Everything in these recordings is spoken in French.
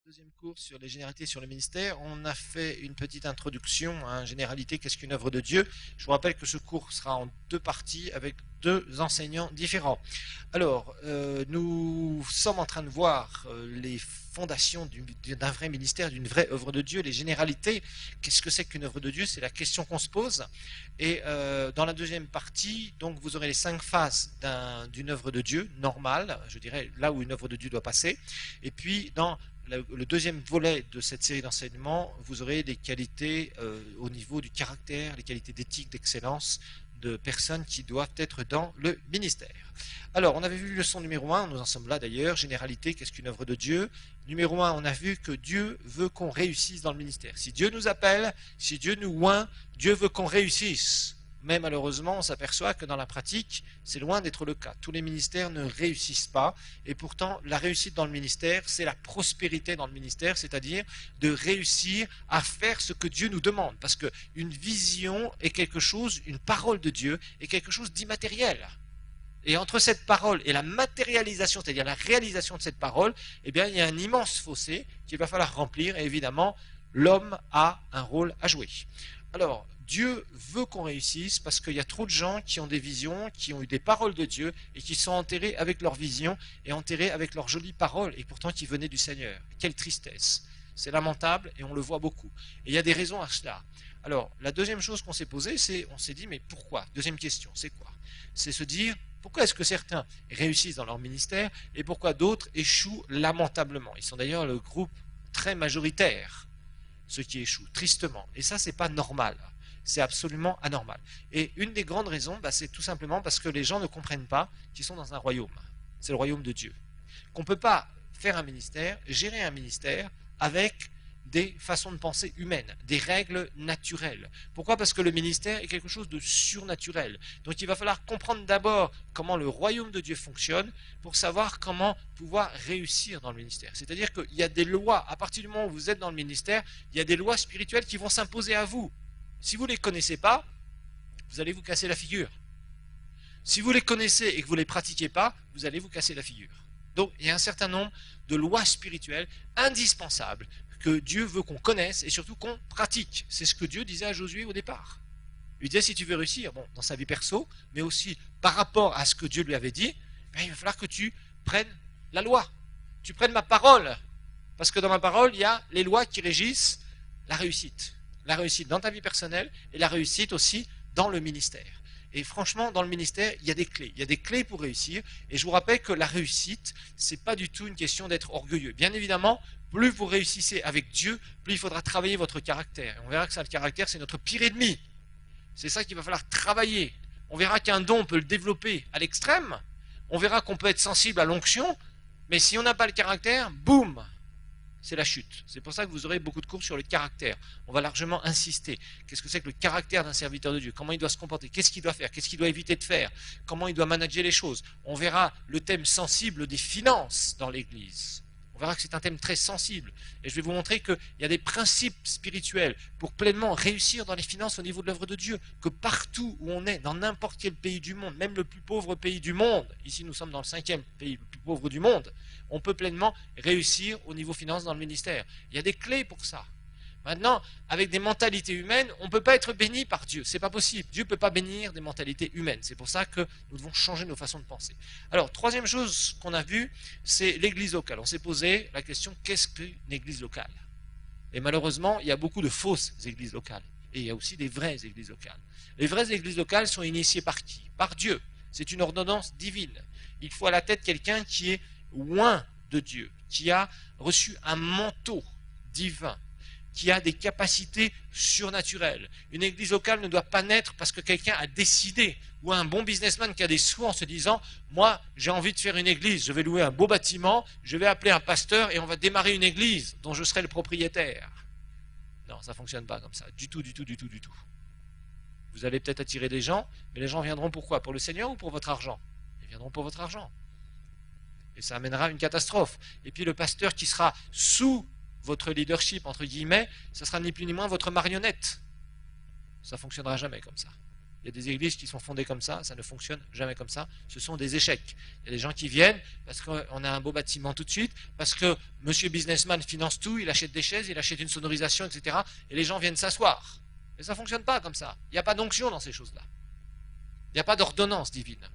Deuxième cours sur les généralités sur le ministère, on a fait une petite introduction à généralité, qu'est-ce qu'une œuvre de Dieu. Je vous rappelle que ce cours sera en deux parties avec deux enseignants différents. Alors, nous sommes en train de voir les fondations d'un vrai ministère, d'une vraie œuvre de Dieu, les généralités. Qu'est-ce que c'est qu'une œuvre de Dieu? C'est la question qu'on se pose. Et dans la deuxième partie, donc, vous aurez les 5 phases d'une œuvre de Dieu normale, je dirais là où une œuvre de Dieu doit passer. Et puis, dans le deuxième volet de cette série d'enseignements, vous aurez des qualités au niveau du caractère, les qualités d'éthique, d'excellence de personnes qui doivent être dans le ministère. Alors, on avait vu leçon numéro 1, nous en sommes là d'ailleurs, généralité, qu'est-ce qu'une œuvre de Dieu? Numéro 1, on a vu que Dieu veut qu'on réussisse dans le ministère. Si Dieu nous appelle, si Dieu nous oint, Dieu veut qu'on réussisse. Mais malheureusement, on s'aperçoit que dans la pratique, c'est loin d'être le cas. Tous les ministères ne réussissent pas. Et pourtant, la réussite dans le ministère, c'est la prospérité dans le ministère, c'est-à-dire de réussir à faire ce que Dieu nous demande. Parce qu'une vision est quelque chose, une parole de Dieu est quelque chose d'immatériel. Et entre cette parole et la matérialisation, c'est-à-dire la réalisation de cette parole, eh bien, il y a un immense fossé qu'il va falloir remplir. Et évidemment, l'homme a un rôle à jouer. Alors, Dieu veut qu'on réussisse parce qu'il y a trop de gens qui ont des visions, qui ont eu des paroles de Dieu et qui sont enterrés avec leurs visions et enterrés avec leurs jolies paroles et pourtant qui venaient du Seigneur. Quelle tristesse! C'est lamentable et on le voit beaucoup. Et il y a des raisons à cela. Alors, la deuxième chose qu'on s'est posée, c'est, on s'est dit, mais pourquoi? Deuxième question, c'est quoi? C'est se dire, pourquoi est-ce que certains réussissent dans leur ministère et pourquoi d'autres échouent lamentablement? Ils sont d'ailleurs le groupe très majoritaire, ceux qui échouent, tristement. Et ça, c'est pas normal. C'est absolument anormal. Et une des grandes raisons, c'est tout simplement parce que les gens ne comprennent pas qu'ils sont dans un royaume. C'est le royaume de Dieu. Qu'on ne peut pas faire un ministère, gérer un ministère avec des façons de penser humaines, des règles naturelles. Pourquoi? Parce que le ministère est quelque chose de surnaturel. Donc il va falloir comprendre d'abord comment le royaume de Dieu fonctionne pour savoir comment pouvoir réussir dans le ministère. C'est-à-dire qu'il y a des lois, à partir du moment où vous êtes dans le ministère, il y a des lois spirituelles qui vont s'imposer à vous. Si vous ne les connaissez pas, vous allez vous casser la figure. Si vous les connaissez et que vous ne les pratiquez pas, vous allez vous casser la figure. Donc il y a un certain nombre de lois spirituelles indispensables que Dieu veut qu'on connaisse et surtout qu'on pratique. C'est ce que Dieu disait à Josué au départ. Il lui disait, si tu veux réussir, bon, dans sa vie perso, mais aussi par rapport à ce que Dieu lui avait dit, il va falloir que tu prennes la loi, tu prennes ma parole. Parce que dans ma parole, il y a les lois qui régissent la réussite. La réussite dans ta vie personnelle et la réussite aussi dans le ministère. Et franchement, dans le ministère, il y a des clés. Il y a des clés pour réussir. Et je vous rappelle que la réussite, ce n'est pas du tout une question d'être orgueilleux. Bien évidemment, plus vous réussissez avec Dieu, plus il faudra travailler votre caractère. Et on verra que ça, le caractère, c'est notre pire ennemi. C'est ça qu'il va falloir travailler. On verra qu'un don, on peut le développer à l'extrême. On verra qu'on peut être sensible à l'onction. Mais si on n'a pas le caractère, boum, c'est la chute. C'est pour ça que vous aurez beaucoup de cours sur le caractère. On va largement insister. Qu'est-ce que c'est que le caractère d'un serviteur de Dieu? Comment il doit se comporter? Qu'est-ce qu'il doit faire? Qu'est-ce qu'il doit éviter de faire? Comment il doit manager les choses? On verra le thème sensible des finances dans l'Église. On verra que c'est un thème très sensible. Et je vais vous montrer qu'il y a des principes spirituels pour pleinement réussir dans les finances au niveau de l'œuvre de Dieu. Que partout où on est, dans n'importe quel pays du monde, même le plus pauvre pays du monde, ici nous sommes dans le 5e pays le plus pauvre du monde, on peut pleinement réussir au niveau finance dans le ministère. Il y a des clés pour ça. Maintenant, avec des mentalités humaines, on ne peut pas être béni par Dieu. C'est pas possible. Dieu ne peut pas bénir des mentalités humaines. C'est pour ça que nous devons changer nos façons de penser. Alors, troisième chose qu'on a vue, c'est l'église locale. On s'est posé la question, qu'est-ce qu'une église locale? Et malheureusement, il y a beaucoup de fausses églises locales. Et il y a aussi des vraies églises locales. Les vraies églises locales sont initiées par qui? Par Dieu. C'est une ordonnance divine. Il faut à la tête quelqu'un qui est loin de Dieu, qui a reçu un manteau divin, qui a des capacités surnaturelles. Une église locale ne doit pas naître parce que quelqu'un a décidé, ou un bon businessman qui a des sous en se disant, moi j'ai envie de faire une église, je vais louer un beau bâtiment, je vais appeler un pasteur et on va démarrer une église dont je serai le propriétaire. Non, ça ne fonctionne pas comme ça, du tout, du tout, du tout, du tout. Vous allez peut-être attirer des gens, mais les gens viendront pour quoi? Pour le Seigneur ou pour votre argent? Ils viendront pour votre argent. Et ça amènera une catastrophe. Et puis le pasteur qui sera sous votre leadership, entre guillemets, ça sera ni plus ni moins votre marionnette. Ça ne fonctionnera jamais comme ça. Il y a des églises qui sont fondées comme ça ne fonctionne jamais comme ça. Ce sont des échecs. Il y a des gens qui viennent parce qu'on a un beau bâtiment tout de suite, parce que monsieur businessman finance tout, il achète des chaises, il achète une sonorisation, etc. Et les gens viennent s'asseoir. Mais ça ne fonctionne pas comme ça. Il n'y a pas d'onction dans ces choses-là. Il n'y a pas d'ordonnance divine.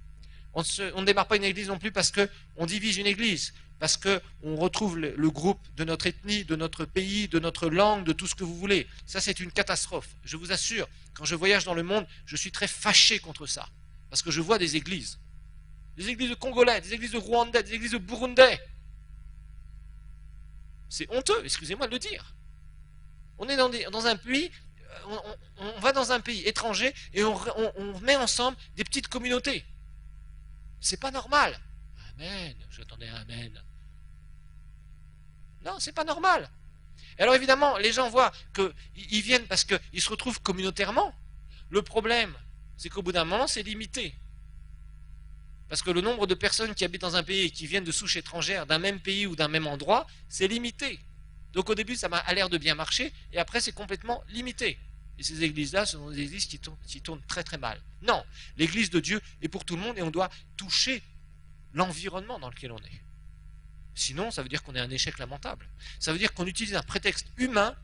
On ne démarre pas une église non plus parce qu'on divise une église, parce qu'on retrouve le groupe de notre ethnie, de notre pays, de notre langue, de tout ce que vous voulez. Ça, c'est une catastrophe. Je vous assure, quand je voyage dans le monde, je suis très fâché contre ça. Parce que je vois des églises de Congolais, des églises de Rwandais, des églises de Burundais. C'est honteux, excusez-moi de le dire. On est dans un pays, on va dans un pays étranger et on met ensemble des petites communautés. C'est pas normal. Amen, j'attendais un amen. Non, c'est pas normal. Et alors évidemment, les gens voient qu'ils viennent parce qu'ils se retrouvent communautairement. Le problème, c'est qu'au bout d'un moment, c'est limité. Parce que le nombre de personnes qui habitent dans un pays et qui viennent de souches étrangères, d'un même pays ou d'un même endroit, c'est limité. Donc au début, ça m'a l'air de bien marcher, et après, c'est complètement limité. Et ces églises-là, ce sont des églises qui tournent très très mal. Non, l'église de Dieu est pour tout le monde, et on doit toucher l'environnement dans lequel on est. Sinon, ça veut dire qu'on est un échec lamentable. Ça veut dire qu'on utilise un prétexte humain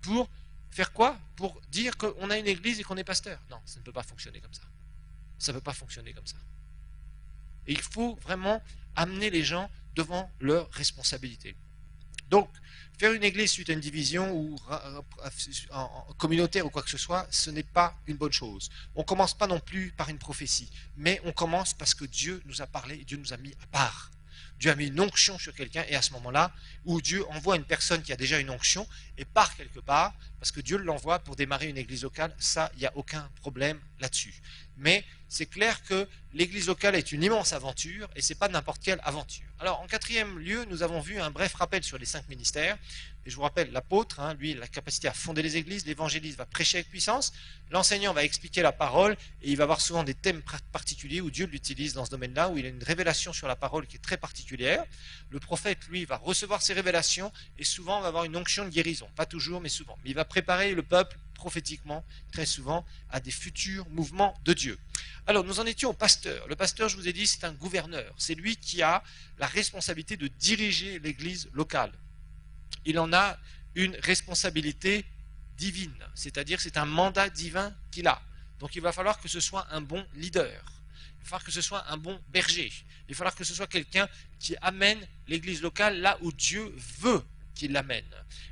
pour faire quoi? Pour dire qu'on a une église et qu'on est pasteur. Non, ça ne peut pas fonctionner comme ça. Ça ne peut pas fonctionner comme ça. Et il faut vraiment amener les gens devant leurs responsabilités. Donc, faire une église suite à une division ou communautaire ou quoi que ce soit, ce n'est pas une bonne chose. On ne commence pas non plus par une prophétie, mais on commence parce que Dieu nous a parlé et Dieu nous a mis à part. Dieu a mis une onction sur quelqu'un, et à ce moment-là, où Dieu envoie une personne qui a déjà une onction et part quelque part, parce que Dieu l'envoie pour démarrer une église locale, ça, il n'y a aucun problème là-dessus. Mais c'est clair que l'église locale est une immense aventure, et ce n'est pas n'importe quelle aventure. Alors, en quatrième lieu, nous avons vu un bref rappel sur les 5 ministères. Et je vous rappelle, l'apôtre, lui, il a la capacité à fonder les églises, l'évangéliste va prêcher avec puissance, l'enseignant va expliquer la parole, et il va avoir souvent des thèmes particuliers où Dieu l'utilise dans ce domaine-là, où il a une révélation sur la parole qui est très particulière. Le prophète, lui, va recevoir ces révélations, et souvent va avoir une onction de guérison. Pas toujours, mais souvent. Mais il va préparer le peuple prophétiquement, très souvent, à des futurs mouvements de Dieu. Alors, nous en étions au pasteur. Le pasteur, je vous ai dit, c'est un gouverneur. C'est lui qui a la responsabilité de diriger l'église locale. Il en a une responsabilité divine, c'est-à-dire c'est un mandat divin qu'il a. Donc il va falloir que ce soit un bon leader, il va falloir que ce soit un bon berger, il va falloir que ce soit quelqu'un qui amène l'église locale là où Dieu veut qu'il l'amène.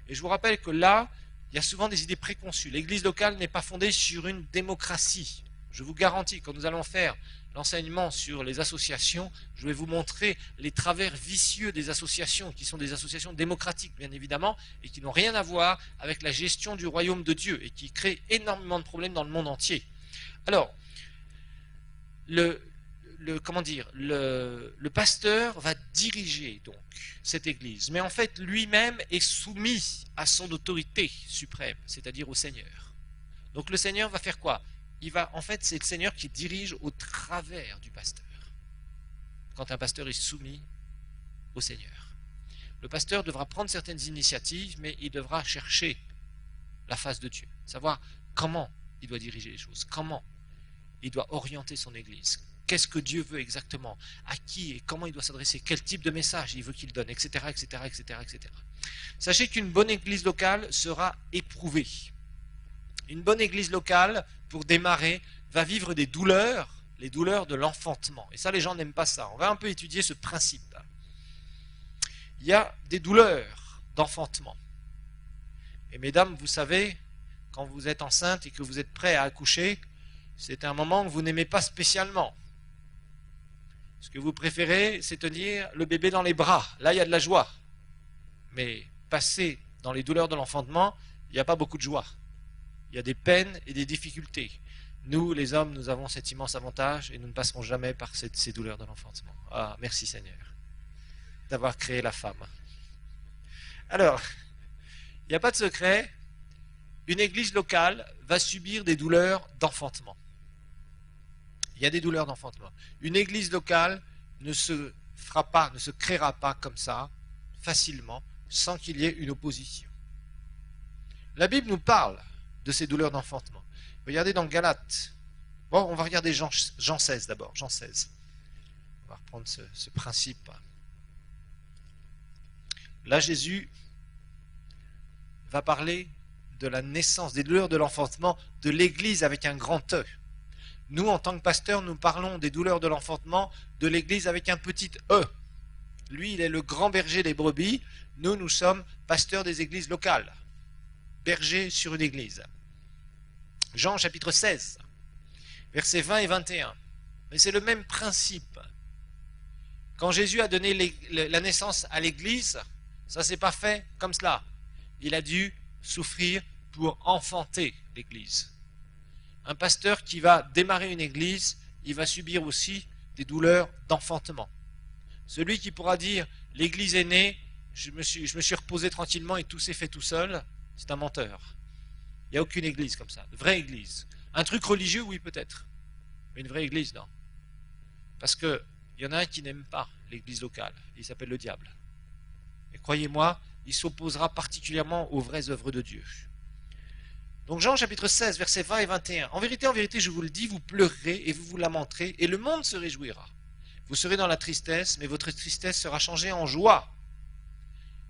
Et je vous rappelle que là, il y a souvent des idées préconçues. L'église locale n'est pas fondée sur une démocratie. Je vous garantis, quand nous allons faire l'enseignement sur les associations, je vais vous montrer les travers vicieux des associations, qui sont des associations démocratiques, bien évidemment, et qui n'ont rien à voir avec la gestion du royaume de Dieu, et qui créent énormément de problèmes dans le monde entier. Alors, le pasteur va diriger donc cette église, mais en fait lui-même est soumis à son autorité suprême, c'est-à-dire au Seigneur. Donc le Seigneur va faire quoi? En fait, c'est le Seigneur qui dirige au travers du pasteur. Quand un pasteur est soumis au Seigneur. Le pasteur devra prendre certaines initiatives, mais il devra chercher la face de Dieu. Savoir comment il doit diriger les choses, comment il doit orienter son église. Qu'est-ce que Dieu veut exactement? À qui et comment il doit s'adresser? Quel type de message il veut qu'il donne, etc., etc., etc., etc. Sachez qu'une bonne église locale sera éprouvée. Une bonne église locale, pour démarrer, va vivre des douleurs, les douleurs de l'enfantement. Et ça, les gens n'aiment pas ça. On va un peu étudier ce principe. Il y a des douleurs d'enfantement. Et mesdames, vous savez, quand vous êtes enceinte et que vous êtes prêt à accoucher, c'est un moment que vous n'aimez pas spécialement. Ce que vous préférez, c'est tenir le bébé dans les bras. Là, il y a de la joie. Mais passer dans les douleurs de l'enfantement, il n'y a pas beaucoup de joie. Il y a des peines et des difficultés. Nous, les hommes, nous avons cet immense avantage et nous ne passerons jamais par ces douleurs de l'enfantement. Ah, merci Seigneur d'avoir créé la femme. Alors, il n'y a pas de secret, une église locale va subir des douleurs d'enfantement. Il y a des douleurs d'enfantement. Une église locale ne se créera pas comme ça, facilement, sans qu'il y ait une opposition. La Bible nous parle de ces douleurs d'enfantement. Regardez dans Galates, Bon, on va regarder Jean 16 d'abord. Jean 16. On va reprendre ce principe. Là, Jésus va parler de la naissance, des douleurs de l'enfantement de l'Église avec un grand E. Nous, en tant que pasteurs, nous parlons des douleurs de l'enfantement de l'Église avec un petit E. Lui, il est le grand berger des brebis. Nous, nous sommes pasteurs des églises locales. Berger sur une église. Jean chapitre 16, versets 20 et 21. Mais c'est le même principe. Quand Jésus a donné la naissance à l'église, ça ne s'est pas fait comme cela. Il a dû souffrir pour enfanter l'église. Un pasteur qui va démarrer une église, il va subir aussi des douleurs d'enfantement. Celui qui pourra dire « l'église est née, je me suis reposé tranquillement et tout s'est fait tout seul », c'est un menteur. Il n'y a aucune église comme ça, de vraie église. Un truc religieux, oui peut-être, mais une vraie église, non. Parce qu'il y en a un qui n'aime pas l'église locale, il s'appelle le diable. Et croyez-moi, il s'opposera particulièrement aux vraies œuvres de Dieu. Donc Jean chapitre 16, versets 20 et 21. En vérité, je vous le dis, vous pleurerez et vous vous lamenterez, et le monde se réjouira. Vous serez dans la tristesse, mais votre tristesse sera changée en joie.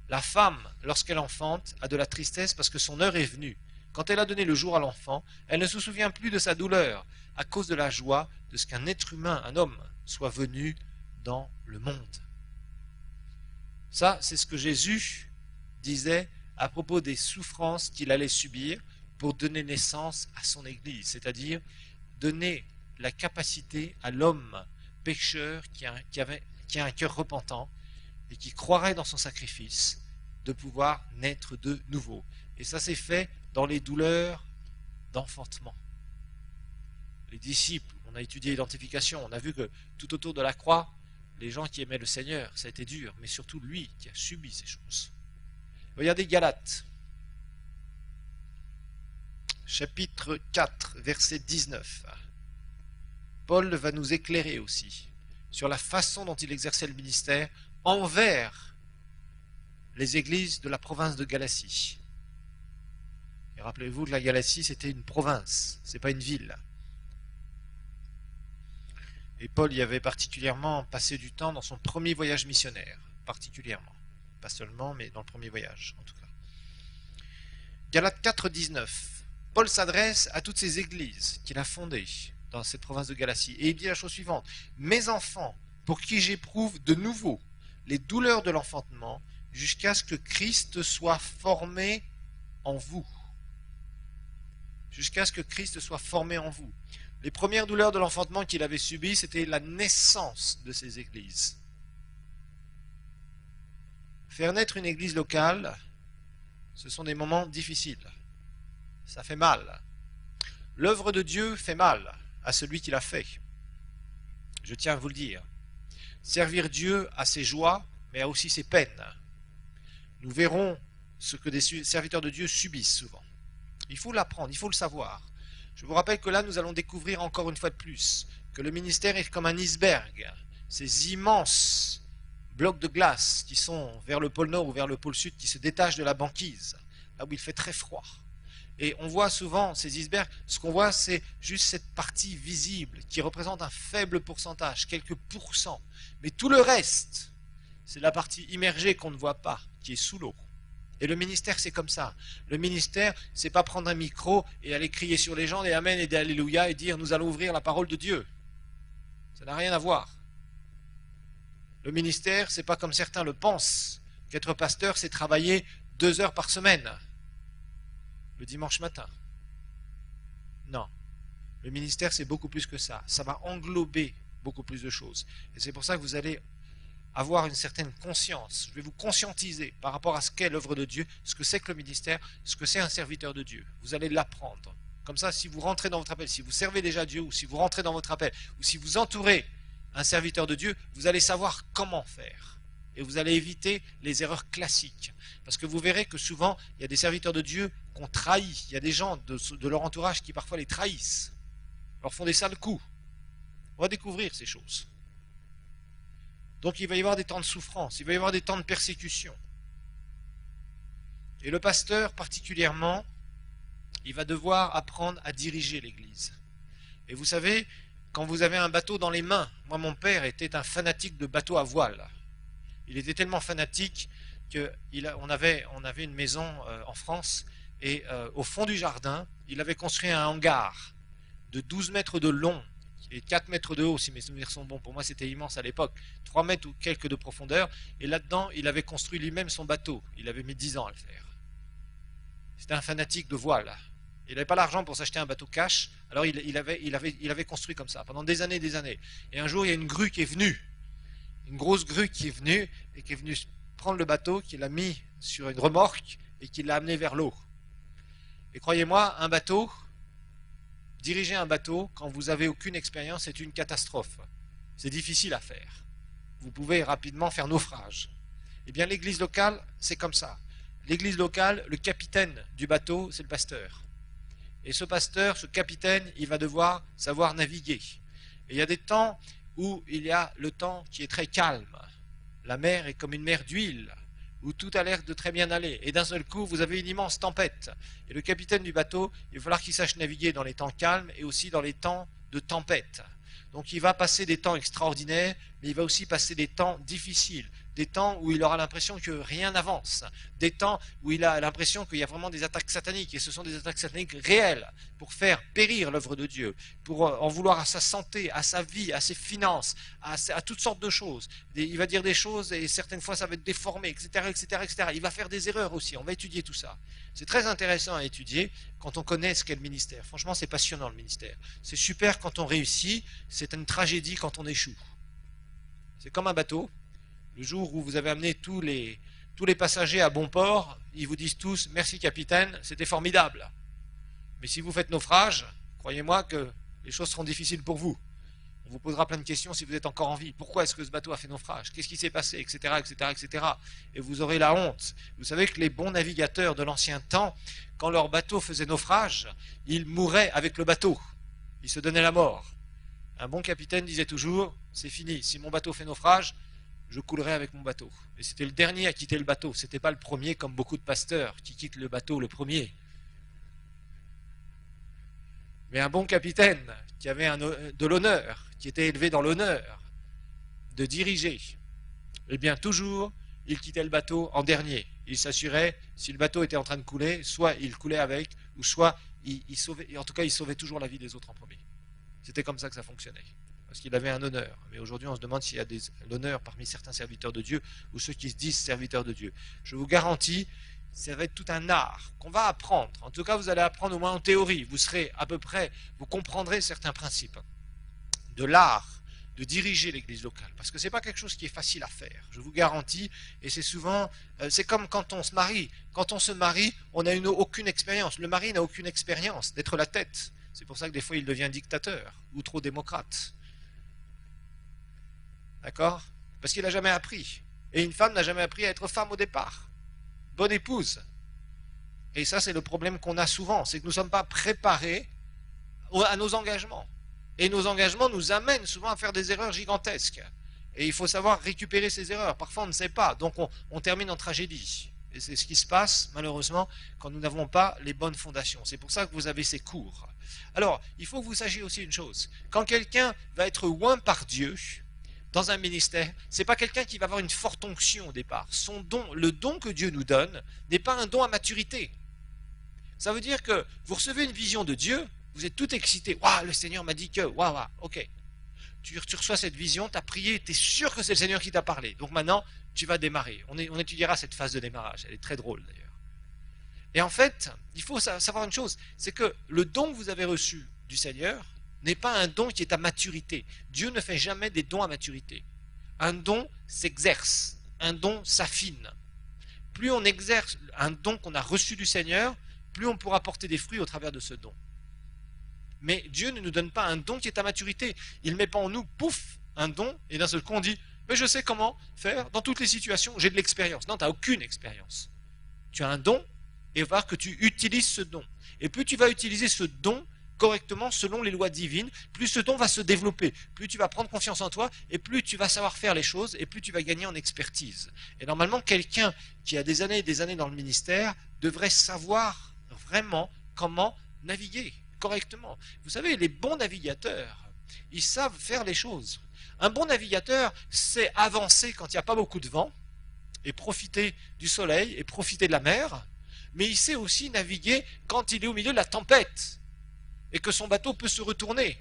La femme, lorsqu'elle enfante, a de la tristesse parce que son heure est venue. Quand elle a donné le jour à l'enfant, elle ne se souvient plus de sa douleur, à cause de la joie de ce qu'un être humain, un homme, soit venu dans le monde. Ça, c'est ce que Jésus disait à propos des souffrances qu'il allait subir pour donner naissance à son Église, c'est-à-dire donner la capacité à l'homme pécheur qui a un cœur repentant et qui croirait dans son sacrifice de pouvoir naître de nouveau. Et ça s'est fait dans les douleurs d'enfantement. Les disciples, on a étudié l'identification, on a vu que tout autour de la croix, les gens qui aimaient le Seigneur, ça a été dur, mais surtout lui qui a subi ces choses. Regardez Galates, chapitre 4, verset 19. Paul va nous éclairer aussi sur la façon dont il exerçait le ministère envers les églises de la province de Galatie. Et rappelez-vous que la Galatie, c'était une province, c'est pas une ville. Et Paul y avait particulièrement passé du temps dans son premier voyage missionnaire, particulièrement. Pas seulement, mais dans le premier voyage, en tout cas. Galates 4, 19. Paul s'adresse à toutes ces églises qu'il a fondées dans cette province de Galatie. Et il dit la chose suivante. Mes enfants, pour qui j'éprouve de nouveau les douleurs de l'enfantement, jusqu'à ce que Christ soit formé en vous. Jusqu'à ce que Christ soit formé en vous. Les premières douleurs de l'enfantement qu'il avait subies, c'était la naissance de ces églises. Faire naître une église locale, ce sont des moments difficiles. Ça fait mal. L'œuvre de Dieu fait mal à celui qui l'a fait. Je tiens à vous le dire. Servir Dieu a ses joies, mais a aussi ses peines. Nous verrons ce que des serviteurs de Dieu subissent souvent. Il faut l'apprendre, il faut le savoir. Je vous rappelle que là, nous allons découvrir encore une fois de plus que le ministère est comme un iceberg. Ces immenses blocs de glace qui sont vers le pôle Nord ou vers le pôle Sud qui se détachent de la banquise, là où il fait très froid. Et on voit souvent ces icebergs, ce qu'on voit c'est juste cette partie visible qui représente un faible pourcentage, quelques pourcents. Mais tout le reste, c'est la partie immergée qu'on ne voit pas, qui est sous l'eau. Et le ministère c'est comme ça. Le ministère c'est pas prendre un micro et aller crier sur les gens des Amen et des Alléluia et dire nous allons ouvrir la parole de Dieu. Ça n'a rien à voir. Le ministère c'est pas comme certains le pensent, qu'être pasteur c'est travailler 2 heures par semaine. Le dimanche matin. Non. Le ministère, c'est beaucoup plus que ça. Ça va englober beaucoup plus de choses. Et c'est pour ça que vous allez avoir une certaine conscience. Je vais vous conscientiser par rapport à ce qu'est l'œuvre de Dieu, ce que c'est que le ministère, ce que c'est un serviteur de Dieu. Vous allez l'apprendre. Comme ça, si vous rentrez dans votre appel, si vous servez déjà Dieu, ou si vous rentrez dans votre appel, ou si vous entourez un serviteur de Dieu, vous allez savoir comment faire. Et vous allez éviter les erreurs classiques. Parce que vous verrez que souvent, il y a des serviteurs de Dieu qu'on trahit. Il y a des gens de leur entourage qui parfois les trahissent. Leur font des sales coups. On va découvrir ces choses. Donc il va y avoir des temps de souffrance, il va y avoir des temps de persécution. Et le pasteur particulièrement, il va devoir apprendre à diriger l'Église. Et vous savez, quand vous avez un bateau dans les mains, moi mon père était un fanatique de bateau à voile. Il était tellement fanatique qu'on avait une maison en France et au fond du jardin, il avait construit un hangar de 12 mètres de long et 4 mètres de haut, si mes souvenirs sont bons. Pour moi, c'était immense à l'époque. 3 mètres ou quelques de profondeur. Et là-dedans, il avait construit lui-même son bateau. Il avait mis 10 ans à le faire. C'était un fanatique de voile. Il n'avait pas l'argent pour s'acheter un bateau cash. Alors, il avait construit comme ça pendant des années et des années. Et un jour, il y a une grue qui est venue. Une grosse grue qui est venue et qui est venue prendre le bateau, qui l'a mis sur une remorque et qui l'a amené vers l'eau. Et croyez-moi, diriger un bateau, quand vous n'avez aucune expérience, c'est une catastrophe. C'est difficile à faire. Vous pouvez rapidement faire naufrage. Eh bien, l'église locale, c'est comme ça. L'église locale, le capitaine du bateau, c'est le pasteur. Et ce pasteur, ce capitaine, il va devoir savoir naviguer. Et il y a des temps où il y a le temps qui est très calme. La mer est comme une mer d'huile, où tout a l'air de très bien aller. Et d'un seul coup, vous avez une immense tempête. Et le capitaine du bateau, il va falloir qu'il sache naviguer dans les temps calmes et aussi dans les temps de tempête. Donc il va passer des temps extraordinaires, mais il va aussi passer des temps difficiles, des temps où il aura l'impression que rien n'avance, des temps où il a l'impression qu'il y a vraiment des attaques sataniques, et ce sont des attaques sataniques réelles, pour faire périr l'œuvre de Dieu, pour en vouloir à sa santé, à sa vie, à ses finances, à toutes sortes de choses. Il va dire des choses et certaines fois ça va être déformé, etc., etc., etc. Il va faire des erreurs aussi, on va étudier tout ça. C'est très intéressant à étudier quand on connaît ce qu'est le ministère. Franchement, c'est passionnant le ministère. C'est super quand on réussit, c'est une tragédie quand on échoue. C'est comme un bateau. Le jour où vous avez amené tous les passagers à bon port, ils vous disent tous « Merci capitaine, c'était formidable ». Mais si vous faites naufrage, croyez-moi que les choses seront difficiles pour vous. On vous posera plein de questions si vous êtes encore en vie. Pourquoi est-ce que ce bateau a fait naufrage? Qu'est-ce qui s'est passé? Etc., etc., etc. Et vous aurez la honte. Vous savez que les bons navigateurs de l'ancien temps, quand leur bateau faisait naufrage, ils mouraient avec le bateau. Ils se donnaient la mort. Un bon capitaine disait toujours « C'est fini, si mon bateau fait naufrage, je coulerai avec mon bateau ». Et c'était le dernier à quitter le bateau. Ce n'était pas le premier comme beaucoup de pasteurs qui quittent le bateau le premier. Mais un bon capitaine qui avait de l'honneur, qui était élevé dans l'honneur de diriger, eh bien toujours, il quittait le bateau en dernier. Il s'assurait, si le bateau était en train de couler, soit il coulait avec, ou soit il sauvait, en tout cas il sauvait toujours la vie des autres en premier. C'était comme ça que ça fonctionnait. Parce qu'il avait un honneur. Mais aujourd'hui, on se demande s'il y a l'honneur parmi certains serviteurs de Dieu ou ceux qui se disent serviteurs de Dieu. Je vous garantis, ça va être tout un art qu'on va apprendre. En tout cas, vous allez apprendre au moins en théorie. Vous serez à peu près, vous comprendrez certains principes de l'art de diriger l'église locale. Parce que ce n'est pas quelque chose qui est facile à faire. Je vous garantis. Et c'est souvent, c'est comme quand on se marie. Quand on se marie, on n'a aucune expérience. Le mari n'a aucune expérience d'être la tête. C'est pour ça que des fois, il devient dictateur ou trop démocrate. D'accord? Parce qu'il n'a jamais appris. Et une femme n'a jamais appris à être femme au départ. Bonne épouse. Et ça, c'est le problème qu'on a souvent. C'est que nous ne sommes pas préparés à nos engagements. Et nos engagements nous amènent souvent à faire des erreurs gigantesques. Et il faut savoir récupérer ces erreurs. Parfois, on ne sait pas. Donc, on termine en tragédie. Et c'est ce qui se passe, malheureusement, quand nous n'avons pas les bonnes fondations. C'est pour ça que vous avez ces cours. Alors, il faut que vous sachiez aussi une chose. Quand quelqu'un va être oint par Dieu, dans un ministère, ce n'est pas quelqu'un qui va avoir une forte onction au départ. Son don, le don que Dieu nous donne, n'est pas un don à maturité. Ça veut dire que vous recevez une vision de Dieu, vous êtes tout excité. Waouh, le Seigneur m'a dit que, waouh, ok. Tu reçois cette vision, tu as prié, tu es sûr que c'est le Seigneur qui t'a parlé. Donc maintenant, tu vas démarrer. On étudiera cette phase de démarrage. Elle est très drôle d'ailleurs. Et en fait, il faut savoir une chose, c'est que le don que vous avez reçu du Seigneur n'est pas un don qui est à maturité. Dieu ne fait jamais des dons à maturité. Un don s'exerce, un don s'affine. Plus on exerce un don qu'on a reçu du Seigneur, plus on pourra porter des fruits au travers de ce don. Mais Dieu ne nous donne pas un don qui est à maturité. Il ne met pas en nous, pouf, un don, et d'un seul coup on dit, mais je sais comment faire dans toutes les situations, j'ai de l'expérience. Non, tu n'as aucune expérience. Tu as un don, et il va falloir que tu utilises ce don. Et plus tu vas utiliser ce don correctement selon les lois divines, plus ce don va se développer, plus tu vas prendre confiance en toi, et plus tu vas savoir faire les choses, et plus tu vas gagner en expertise. Et normalement, quelqu'un qui a des années et des années dans le ministère devrait savoir vraiment comment naviguer, correctement. Vous savez, les bons navigateurs, ils savent faire les choses. Un bon navigateur sait avancer quand il n'y a pas beaucoup de vent, et profiter du soleil, et profiter de la mer, mais il sait aussi naviguer quand il est au milieu de la tempête, et que son bateau peut se retourner.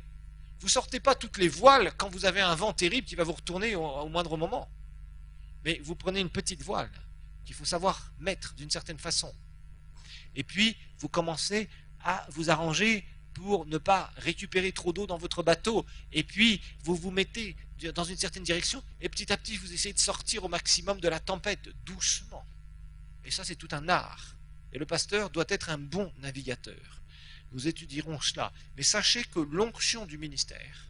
Vous ne sortez pas toutes les voiles quand vous avez un vent terrible qui va vous retourner au moindre moment. Mais vous prenez une petite voile qu'il faut savoir mettre d'une certaine façon. Et puis, vous commencez à vous arranger pour ne pas récupérer trop d'eau dans votre bateau. Et puis, vous vous mettez dans une certaine direction et petit à petit, vous essayez de sortir au maximum de la tempête, doucement. Et ça, c'est tout un art. Et le pasteur doit être un bon navigateur. Nous étudierons cela. Mais sachez que l'onction du ministère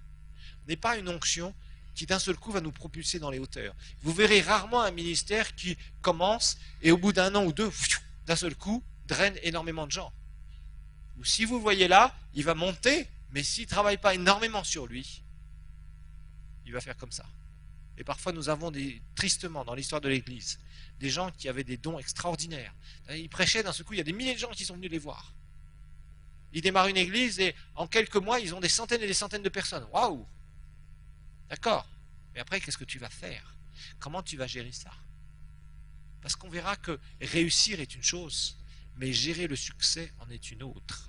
n'est pas une onction qui d'un seul coup va nous propulser dans les hauteurs. Vous verrez rarement un ministère qui commence et au bout d'un an ou deux, d'un seul coup, draine énormément de gens. Ou si vous le voyez là, il va monter, mais s'il ne travaille pas énormément sur lui, il va faire comme ça. Et parfois nous avons tristement dans l'histoire de l'Église, des gens qui avaient des dons extraordinaires. Ils prêchaient, d'un seul coup, il y a des milliers de gens qui sont venus les voir. Ils démarrent une église et en quelques mois, ils ont des centaines et des centaines de personnes. Waouh! D'accord. Mais après, qu'est-ce que tu vas faire? Comment tu vas gérer ça? Parce qu'on verra que réussir est une chose, mais gérer le succès en est une autre.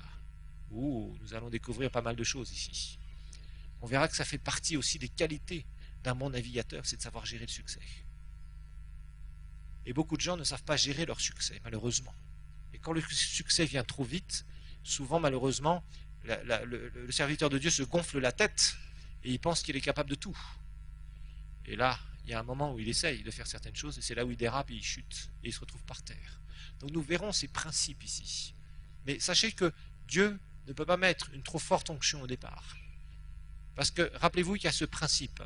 Ouh, nous allons découvrir pas mal de choses ici. On verra que ça fait partie aussi des qualités d'un bon navigateur, c'est de savoir gérer le succès. Et beaucoup de gens ne savent pas gérer leur succès, malheureusement. Et quand le succès vient trop vite, souvent, malheureusement, le serviteur de Dieu se gonfle la tête et il pense qu'il est capable de tout. Et là, il y a un moment où il essaye de faire certaines choses et c'est là où il dérape et il chute et il se retrouve par terre. Donc nous verrons ces principes ici. Mais sachez que Dieu ne peut pas mettre une trop forte onction au départ. Parce que rappelez-vous qu'il y a ce principe.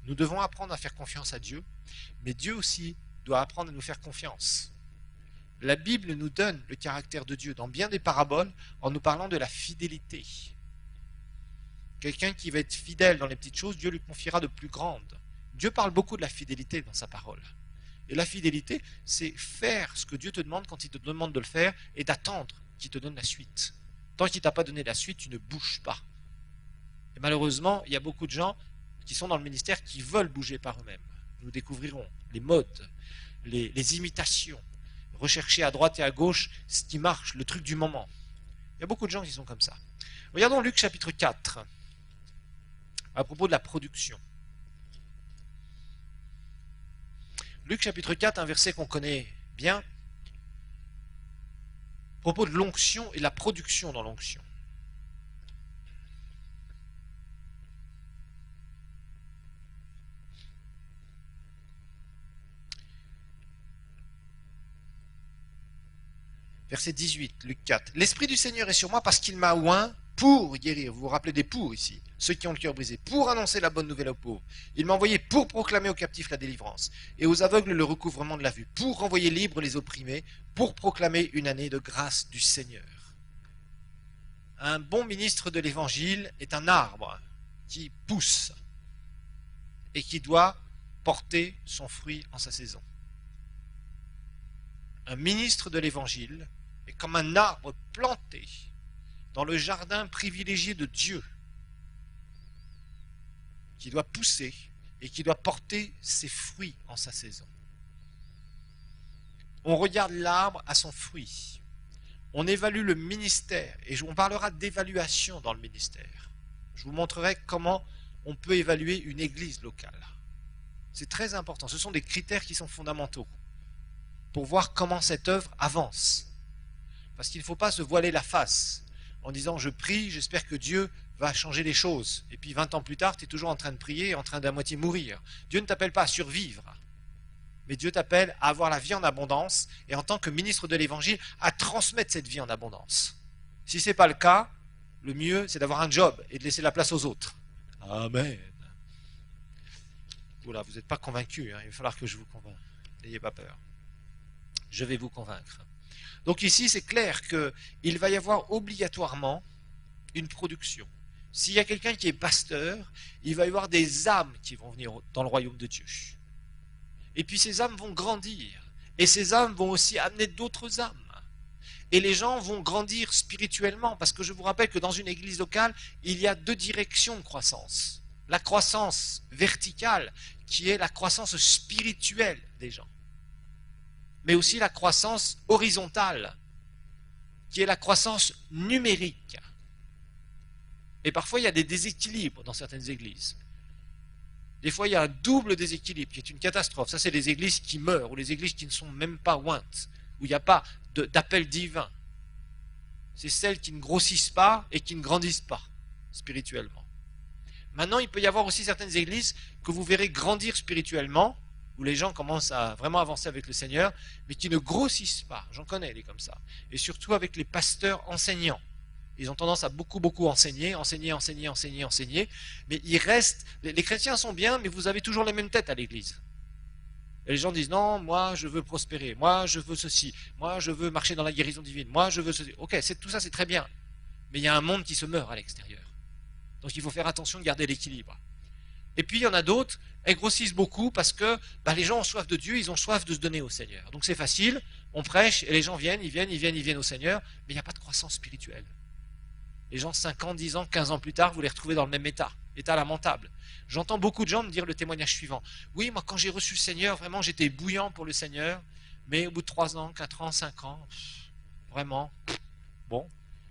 Nous devons apprendre à faire confiance à Dieu, mais Dieu aussi doit apprendre à nous faire confiance. La Bible nous donne le caractère de Dieu dans bien des paraboles en nous parlant de la fidélité. Quelqu'un qui va être fidèle dans les petites choses, Dieu lui confiera de plus grandes. Dieu parle beaucoup de la fidélité dans sa parole. Et la fidélité, c'est faire ce que Dieu te demande quand il te demande de le faire et d'attendre qu'il te donne la suite. Tant qu'il ne t'a pas donné la suite, tu ne bouges pas. Et malheureusement, il y a beaucoup de gens qui sont dans le ministère qui veulent bouger par eux-mêmes. Nous découvrirons les modes, les imitations, rechercher à droite et à gauche ce qui marche, le truc du moment. Il y a beaucoup de gens qui sont comme ça. Regardons Luc chapitre 4, à propos de la production. Luc chapitre 4, un verset qu'on connaît bien, à propos de l'onction et de la production dans l'onction. Verset 18, Luc 4. L'Esprit du Seigneur est sur moi parce qu'il m'a oint pour guérir. Vous vous rappelez des pour ici, ceux qui ont le cœur brisé, pour annoncer la bonne nouvelle aux pauvres. Il m'a envoyé pour proclamer aux captifs la délivrance et aux aveugles le recouvrement de la vue, pour renvoyer libres les opprimés, pour proclamer une année de grâce du Seigneur. Un bon ministre de l'Évangile est un arbre qui pousse et qui doit porter son fruit en sa saison. Un ministre de l'Évangile est comme un arbre planté dans le jardin privilégié de Dieu, qui doit pousser et qui doit porter ses fruits en sa saison. On regarde l'arbre à son fruit. On évalue le ministère, et on parlera d'évaluation dans le ministère. Je vous montrerai comment on peut évaluer une église locale. C'est très important, ce sont des critères qui sont fondamentaux pour voir comment cette œuvre avance. Parce qu'il ne faut pas se voiler la face en disant je prie, j'espère que Dieu va changer les choses. Et puis 20 ans plus tard, tu es toujours en train de prier, en train d'à moitié mourir. Dieu ne t'appelle pas à survivre, mais Dieu t'appelle à avoir la vie en abondance et en tant que ministre de l'Évangile, à transmettre cette vie en abondance. Si ce n'est pas le cas, le mieux c'est d'avoir un job et de laisser la place aux autres. Amen. Voilà, vous n'êtes pas convaincus, hein, il va falloir que je vous convainque. N'ayez pas peur. Je vais vous convaincre. Donc ici, c'est clair qu'il va y avoir obligatoirement une production. S'il y a quelqu'un qui est pasteur, il va y avoir des âmes qui vont venir dans le royaume de Dieu. Et puis ces âmes vont grandir. Et ces âmes vont aussi amener d'autres âmes. et les gens vont grandir spirituellement, parce que je vous rappelle que dans une église locale, il y a deux directions de croissance. La croissance verticale, qui est la croissance spirituelle des gens, mais aussi la croissance horizontale, qui est la croissance numérique. Et parfois, il y a des déséquilibres dans certaines églises. Des fois, il y a un double déséquilibre qui est une catastrophe. Ça, c'est les églises qui meurent, ou les églises qui ne sont même pas ointes, où il n'y a pas d'appel divin. C'est celles qui ne grossissent pas et qui ne grandissent pas spirituellement. Maintenant, il peut y avoir aussi certaines églises que vous verrez grandir spirituellement, où les gens commencent à vraiment avancer avec le Seigneur, mais qui ne grossissent pas. J'en connais des comme ça. Et surtout avec les pasteurs enseignants. Ils ont tendance à beaucoup enseigner, mais il reste, les chrétiens sont bien, mais vous avez toujours les mêmes têtes à l'église. Et les gens disent, non, moi je veux prospérer, moi je veux ceci, moi je veux marcher dans la guérison divine, moi je veux ceci. Ok, tout ça c'est très bien, mais il y a un monde qui se meurt à l'extérieur. Donc il faut faire attention de garder l'équilibre. Et puis il y en a d'autres, elles grossissent beaucoup parce que les gens ont soif de Dieu, ils ont soif de se donner au Seigneur. Donc c'est facile, on prêche et les gens viennent au Seigneur, mais il n'y a pas de croissance spirituelle. Les gens 5 ans, 10 ans, 15 ans plus tard, vous les retrouvez dans le même état lamentable. J'entends beaucoup de gens me dire le témoignage suivant. Oui, moi quand j'ai reçu le Seigneur, vraiment j'étais bouillant pour le Seigneur, mais au bout de 3 ans, 4 ans, 5 ans, vraiment, bon,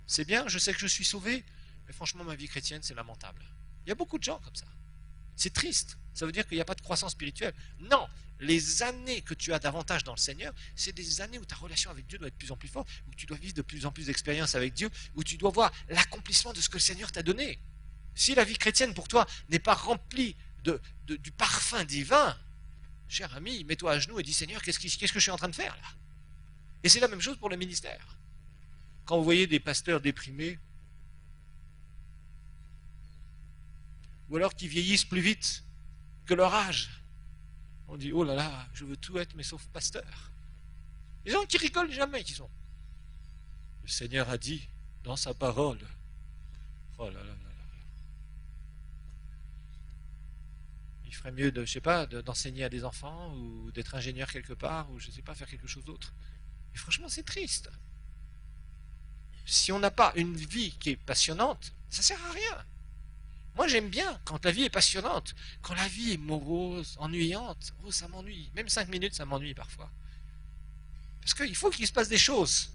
c'est bien, je sais que je suis sauvé, mais franchement ma vie chrétienne c'est lamentable. Il y a beaucoup de gens comme ça. C'est triste, ça veut dire qu'il n'y a pas de croissance spirituelle. Non, les années que tu as davantage dans le Seigneur, c'est des années où ta relation avec Dieu doit être de plus en plus forte, où tu dois vivre de plus en plus d'expériences avec Dieu, où tu dois voir l'accomplissement de ce que le Seigneur t'a donné. Si la vie chrétienne pour toi n'est pas remplie du parfum divin, cher ami, mets-toi à genoux et dis Seigneur, qu'est-ce que je suis en train de faire là? Et c'est la même chose pour le ministère. Quand vous voyez des pasteurs déprimés, ou alors qui vieillissent plus vite que leur âge, on dit oh là là, je veux tout être mais sauf pasteur. Les gens qui rigolent jamais, qui sont. Le Seigneur a dit dans sa parole. Oh là là là là. Il ferait mieux de, je sais pas, d'enseigner à des enfants ou d'être ingénieur quelque part ou je sais pas, faire quelque chose d'autre. Et franchement, c'est triste. Si on n'a pas une vie qui est passionnante, ça sert à rien. Moi, j'aime bien quand la vie est passionnante. Quand la vie est morose, ennuyante, oh, ça m'ennuie. Même 5 minutes, ça m'ennuie parfois. Parce qu'il faut qu'il se passe des choses.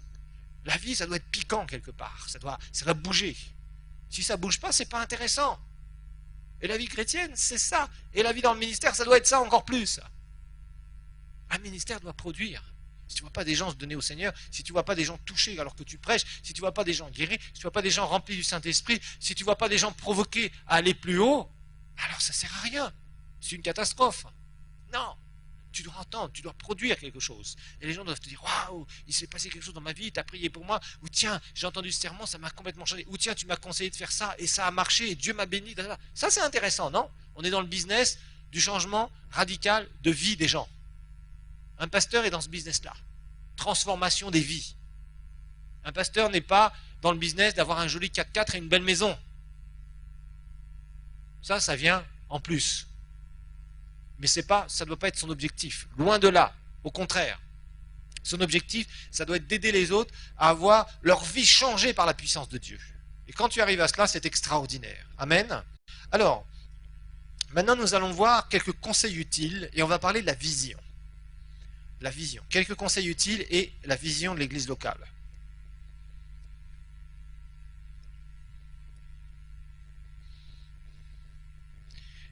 La vie, ça doit être piquant quelque part. Ça doit bouger. Si ça bouge pas, c'est pas intéressant. Et la vie chrétienne, c'est ça. Et la vie dans le ministère, ça doit être ça encore plus. Un ministère doit produire. Si tu ne vois pas des gens se donner au Seigneur, si tu ne vois pas des gens touchés alors que tu prêches, si tu ne vois pas des gens guéris, si tu ne vois pas des gens remplis du Saint-Esprit, si tu ne vois pas des gens provoqués à aller plus haut, alors ça ne sert à rien. C'est une catastrophe. Non. Tu dois entendre, tu dois produire quelque chose. Et les gens doivent te dire, waouh, il s'est passé quelque chose dans ma vie, tu as prié pour moi, ou tiens, j'ai entendu ce sermon, ça m'a complètement changé, ou tiens, tu m'as conseillé de faire ça, et ça a marché, et Dieu m'a béni. Ça, c'est intéressant, non? On est dans le business du changement radical de vie des gens. Un pasteur est dans ce business-là. Transformation des vies. Un pasteur n'est pas dans le business d'avoir un joli 4x4 et une belle maison. Ça vient en plus. Mais ça ne doit pas être son objectif. Loin de là. Au contraire. Son objectif, ça doit être d'aider les autres à avoir leur vie changée par la puissance de Dieu. Et quand tu arrives à cela, c'est extraordinaire. Amen. Alors, maintenant nous allons voir quelques conseils utiles et on va parler de la vision. La vision. Quelques conseils utiles et la vision de l'église locale.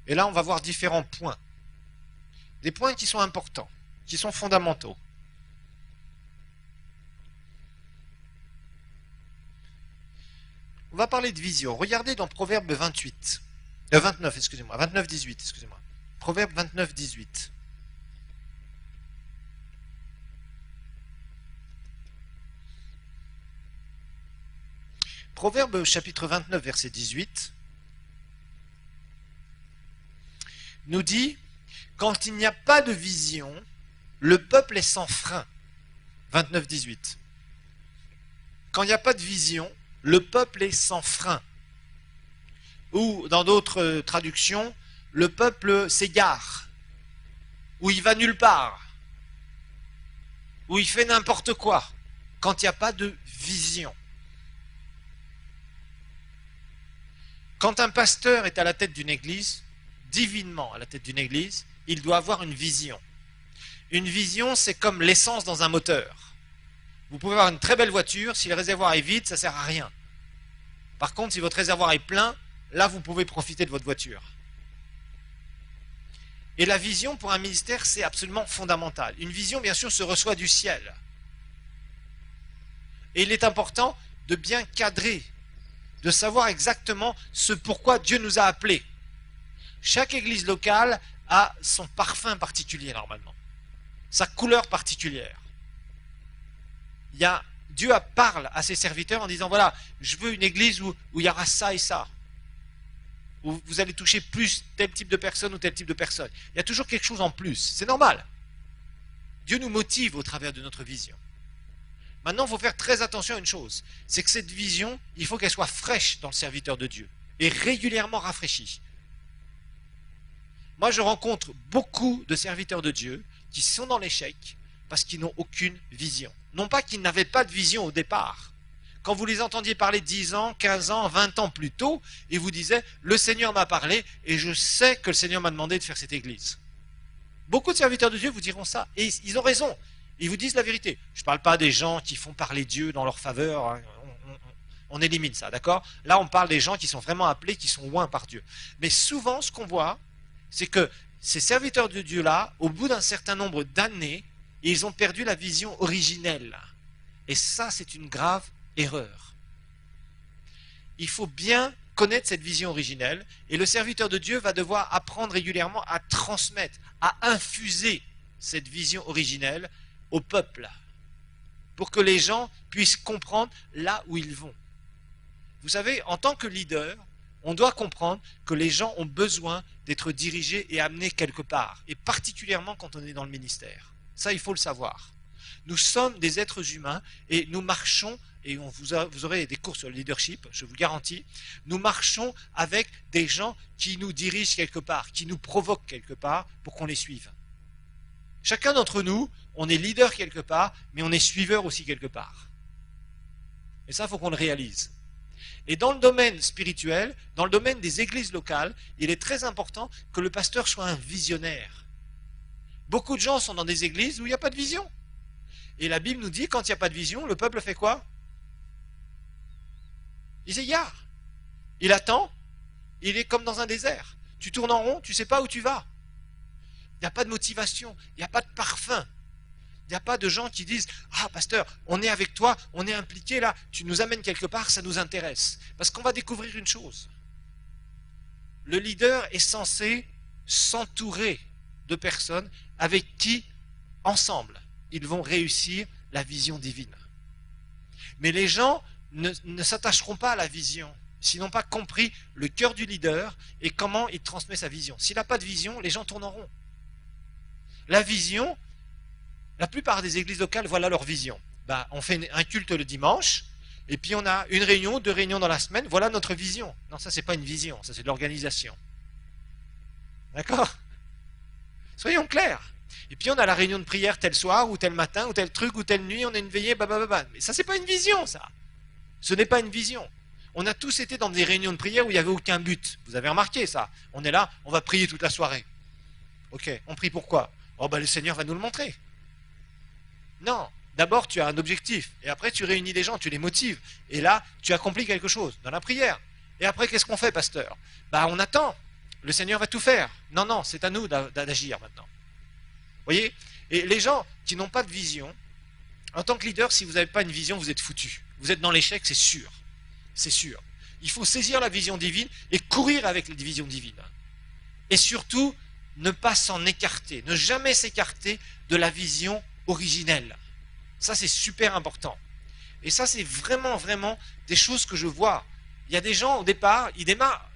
Et là, on va voir différents points. Des points qui sont importants, qui sont fondamentaux. On va parler de vision. Regardez dans Proverbe 29, excusez-moi, 29, 18, excusez-moi. Proverbe 29, 18. Proverbe chapitre 29, verset 18, nous dit, quand il n'y a pas de vision, le peuple est sans frein. 29, 18. Quand il n'y a pas de vision, le peuple est sans frein. Ou, dans d'autres traductions, le peuple s'égare. Ou il va nulle part. Ou il fait n'importe quoi. Quand il n'y a pas de vision. Quand un pasteur est à la tête d'une église, divinement à la tête d'une église, il doit avoir une vision. Une vision, c'est comme l'essence dans un moteur. Vous pouvez avoir une très belle voiture, si le réservoir est vide, ça ne sert à rien. Par contre, si votre réservoir est plein, là, vous pouvez profiter de votre voiture. Et la vision pour un ministère, c'est absolument fondamental. Une vision, bien sûr, se reçoit du ciel. Et il est important de bien cadrer, de savoir exactement ce pourquoi Dieu nous a appelés. Chaque église locale a son parfum particulier, normalement. Sa couleur particulière. Dieu parle à ses serviteurs en disant, voilà, je veux une église où il y aura ça et ça. Où vous allez toucher plus tel type de personne ou tel type de personne. Il y a toujours quelque chose en plus. C'est normal. Dieu nous motive au travers de notre vision. Maintenant, il faut faire très attention à une chose. C'est que cette vision, il faut qu'elle soit fraîche dans le serviteur de Dieu. Et régulièrement rafraîchie. Moi, je rencontre beaucoup de serviteurs de Dieu qui sont dans l'échec parce qu'ils n'ont aucune vision. Non pas qu'ils n'avaient pas de vision au départ. Quand vous les entendiez parler 10 ans, 15 ans, 20 ans plus tôt, ils vous disaient « Le Seigneur m'a parlé et je sais que le Seigneur m'a demandé de faire cette église. » Beaucoup de serviteurs de Dieu vous diront ça. Et ils ont raison. Ils vous disent la vérité. Je ne parle pas des gens qui font parler Dieu dans leur faveur. Hein. On élimine ça, d'accord? Là, on parle des gens qui sont vraiment appelés, qui sont oints par Dieu. Mais souvent, ce qu'on voit, c'est que ces serviteurs de Dieu-là, au bout d'un certain nombre d'années, ils ont perdu la vision originelle. Et ça, c'est une grave erreur. Il faut bien connaître cette vision originelle et le serviteur de Dieu va devoir apprendre régulièrement à transmettre, à infuser cette vision originelle au peuple pour que les gens puissent comprendre là où ils vont. Vous savez, en tant que leader, on doit comprendre que les gens ont besoin d'être dirigés et amenés quelque part, et particulièrement quand on est dans le ministère. Ça, il faut le savoir. Nous sommes des êtres humains et nous marchons, et vous aurez des cours sur le leadership, je vous le garantis, nous marchons avec des gens qui nous dirigent quelque part, qui nous provoquent quelque part pour qu'on les suive. Chacun d'entre nous, on est leader quelque part, mais on est suiveur aussi quelque part. Et ça, il faut qu'on le réalise. Et dans le domaine spirituel, dans le domaine des églises locales, il est très important que le pasteur soit un visionnaire. Beaucoup de gens sont dans des églises où il n'y a pas de vision. Et la Bible nous dit, quand il n'y a pas de vision, le peuple fait quoi? Il s'égare. Il attend, il est comme dans un désert. Tu tournes en rond, tu ne sais pas où tu vas. Il n'y a pas de motivation, il n'y a pas de parfum. Il n'y a pas de gens qui disent « Ah, pasteur, on est avec toi, on est impliqué là, tu nous amènes quelque part, ça nous intéresse. » Parce qu'on va découvrir une chose. Le leader est censé s'entourer de personnes avec qui, ensemble, ils vont réussir la vision divine. Mais les gens ne s'attacheront pas à la vision s'ils n'ont pas compris le cœur du leader et comment il transmet sa vision. S'il n'a pas de vision, les gens tournent en rond. La vision, la plupart des églises locales, voilà leur vision. On fait un culte le dimanche, et puis on a une réunion, 2 réunions dans la semaine, voilà notre vision. Non, ça c'est pas une vision, ça c'est de l'organisation. D'accord? Soyons clairs. Et puis on a la réunion de prière tel soir, ou tel matin, ou tel truc, ou telle nuit, on a une veillée, babababa. Mais ça c'est pas une vision, ça. Ce n'est pas une vision. On a tous été dans des réunions de prière où il n'y avait aucun but. Vous avez remarqué ça? On est là, on va prier toute la soirée. Ok, on prie pourquoi? Oh le Seigneur va nous le montrer. Non, d'abord tu as un objectif, et après tu réunis des gens, tu les motives, et là tu accomplis quelque chose dans la prière. Et après qu'est-ce qu'on fait, pasteur? On attend, le Seigneur va tout faire. Non, c'est à nous d'agir maintenant. Vous voyez? Et les gens qui n'ont pas de vision, en tant que leader, si vous n'avez pas une vision, vous êtes foutu. Vous êtes dans l'échec, c'est sûr. C'est sûr. Il faut saisir la vision divine et courir avec la vision divine. Et surtout, ne pas s'en écarter, ne jamais s'écarter de la vision originelle. Ça, c'est super important. Et ça, c'est vraiment, vraiment des choses que je vois. Il y a des gens, au départ, ils démarrent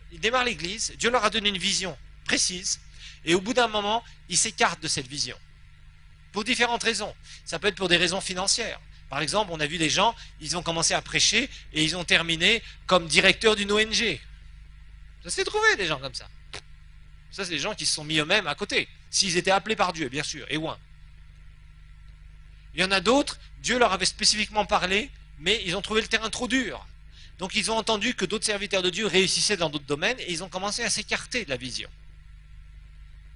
l'église, Dieu leur a donné une vision précise, et au bout d'un moment, ils s'écartent de cette vision. Pour différentes raisons. Ça peut être pour des raisons financières. Par exemple, on a vu des gens, ils ont commencé à prêcher, et ils ont terminé comme directeur d'une ONG. Ça s'est trouvé, des gens comme ça. Ça, c'est des gens qui se sont mis eux-mêmes à côté. S'ils étaient appelés par Dieu, bien sûr, et ouin. Il y en a d'autres, Dieu leur avait spécifiquement parlé mais ils ont trouvé le terrain trop dur. Donc ils ont entendu que d'autres serviteurs de Dieu réussissaient dans d'autres domaines et ils ont commencé à s'écarter de la vision.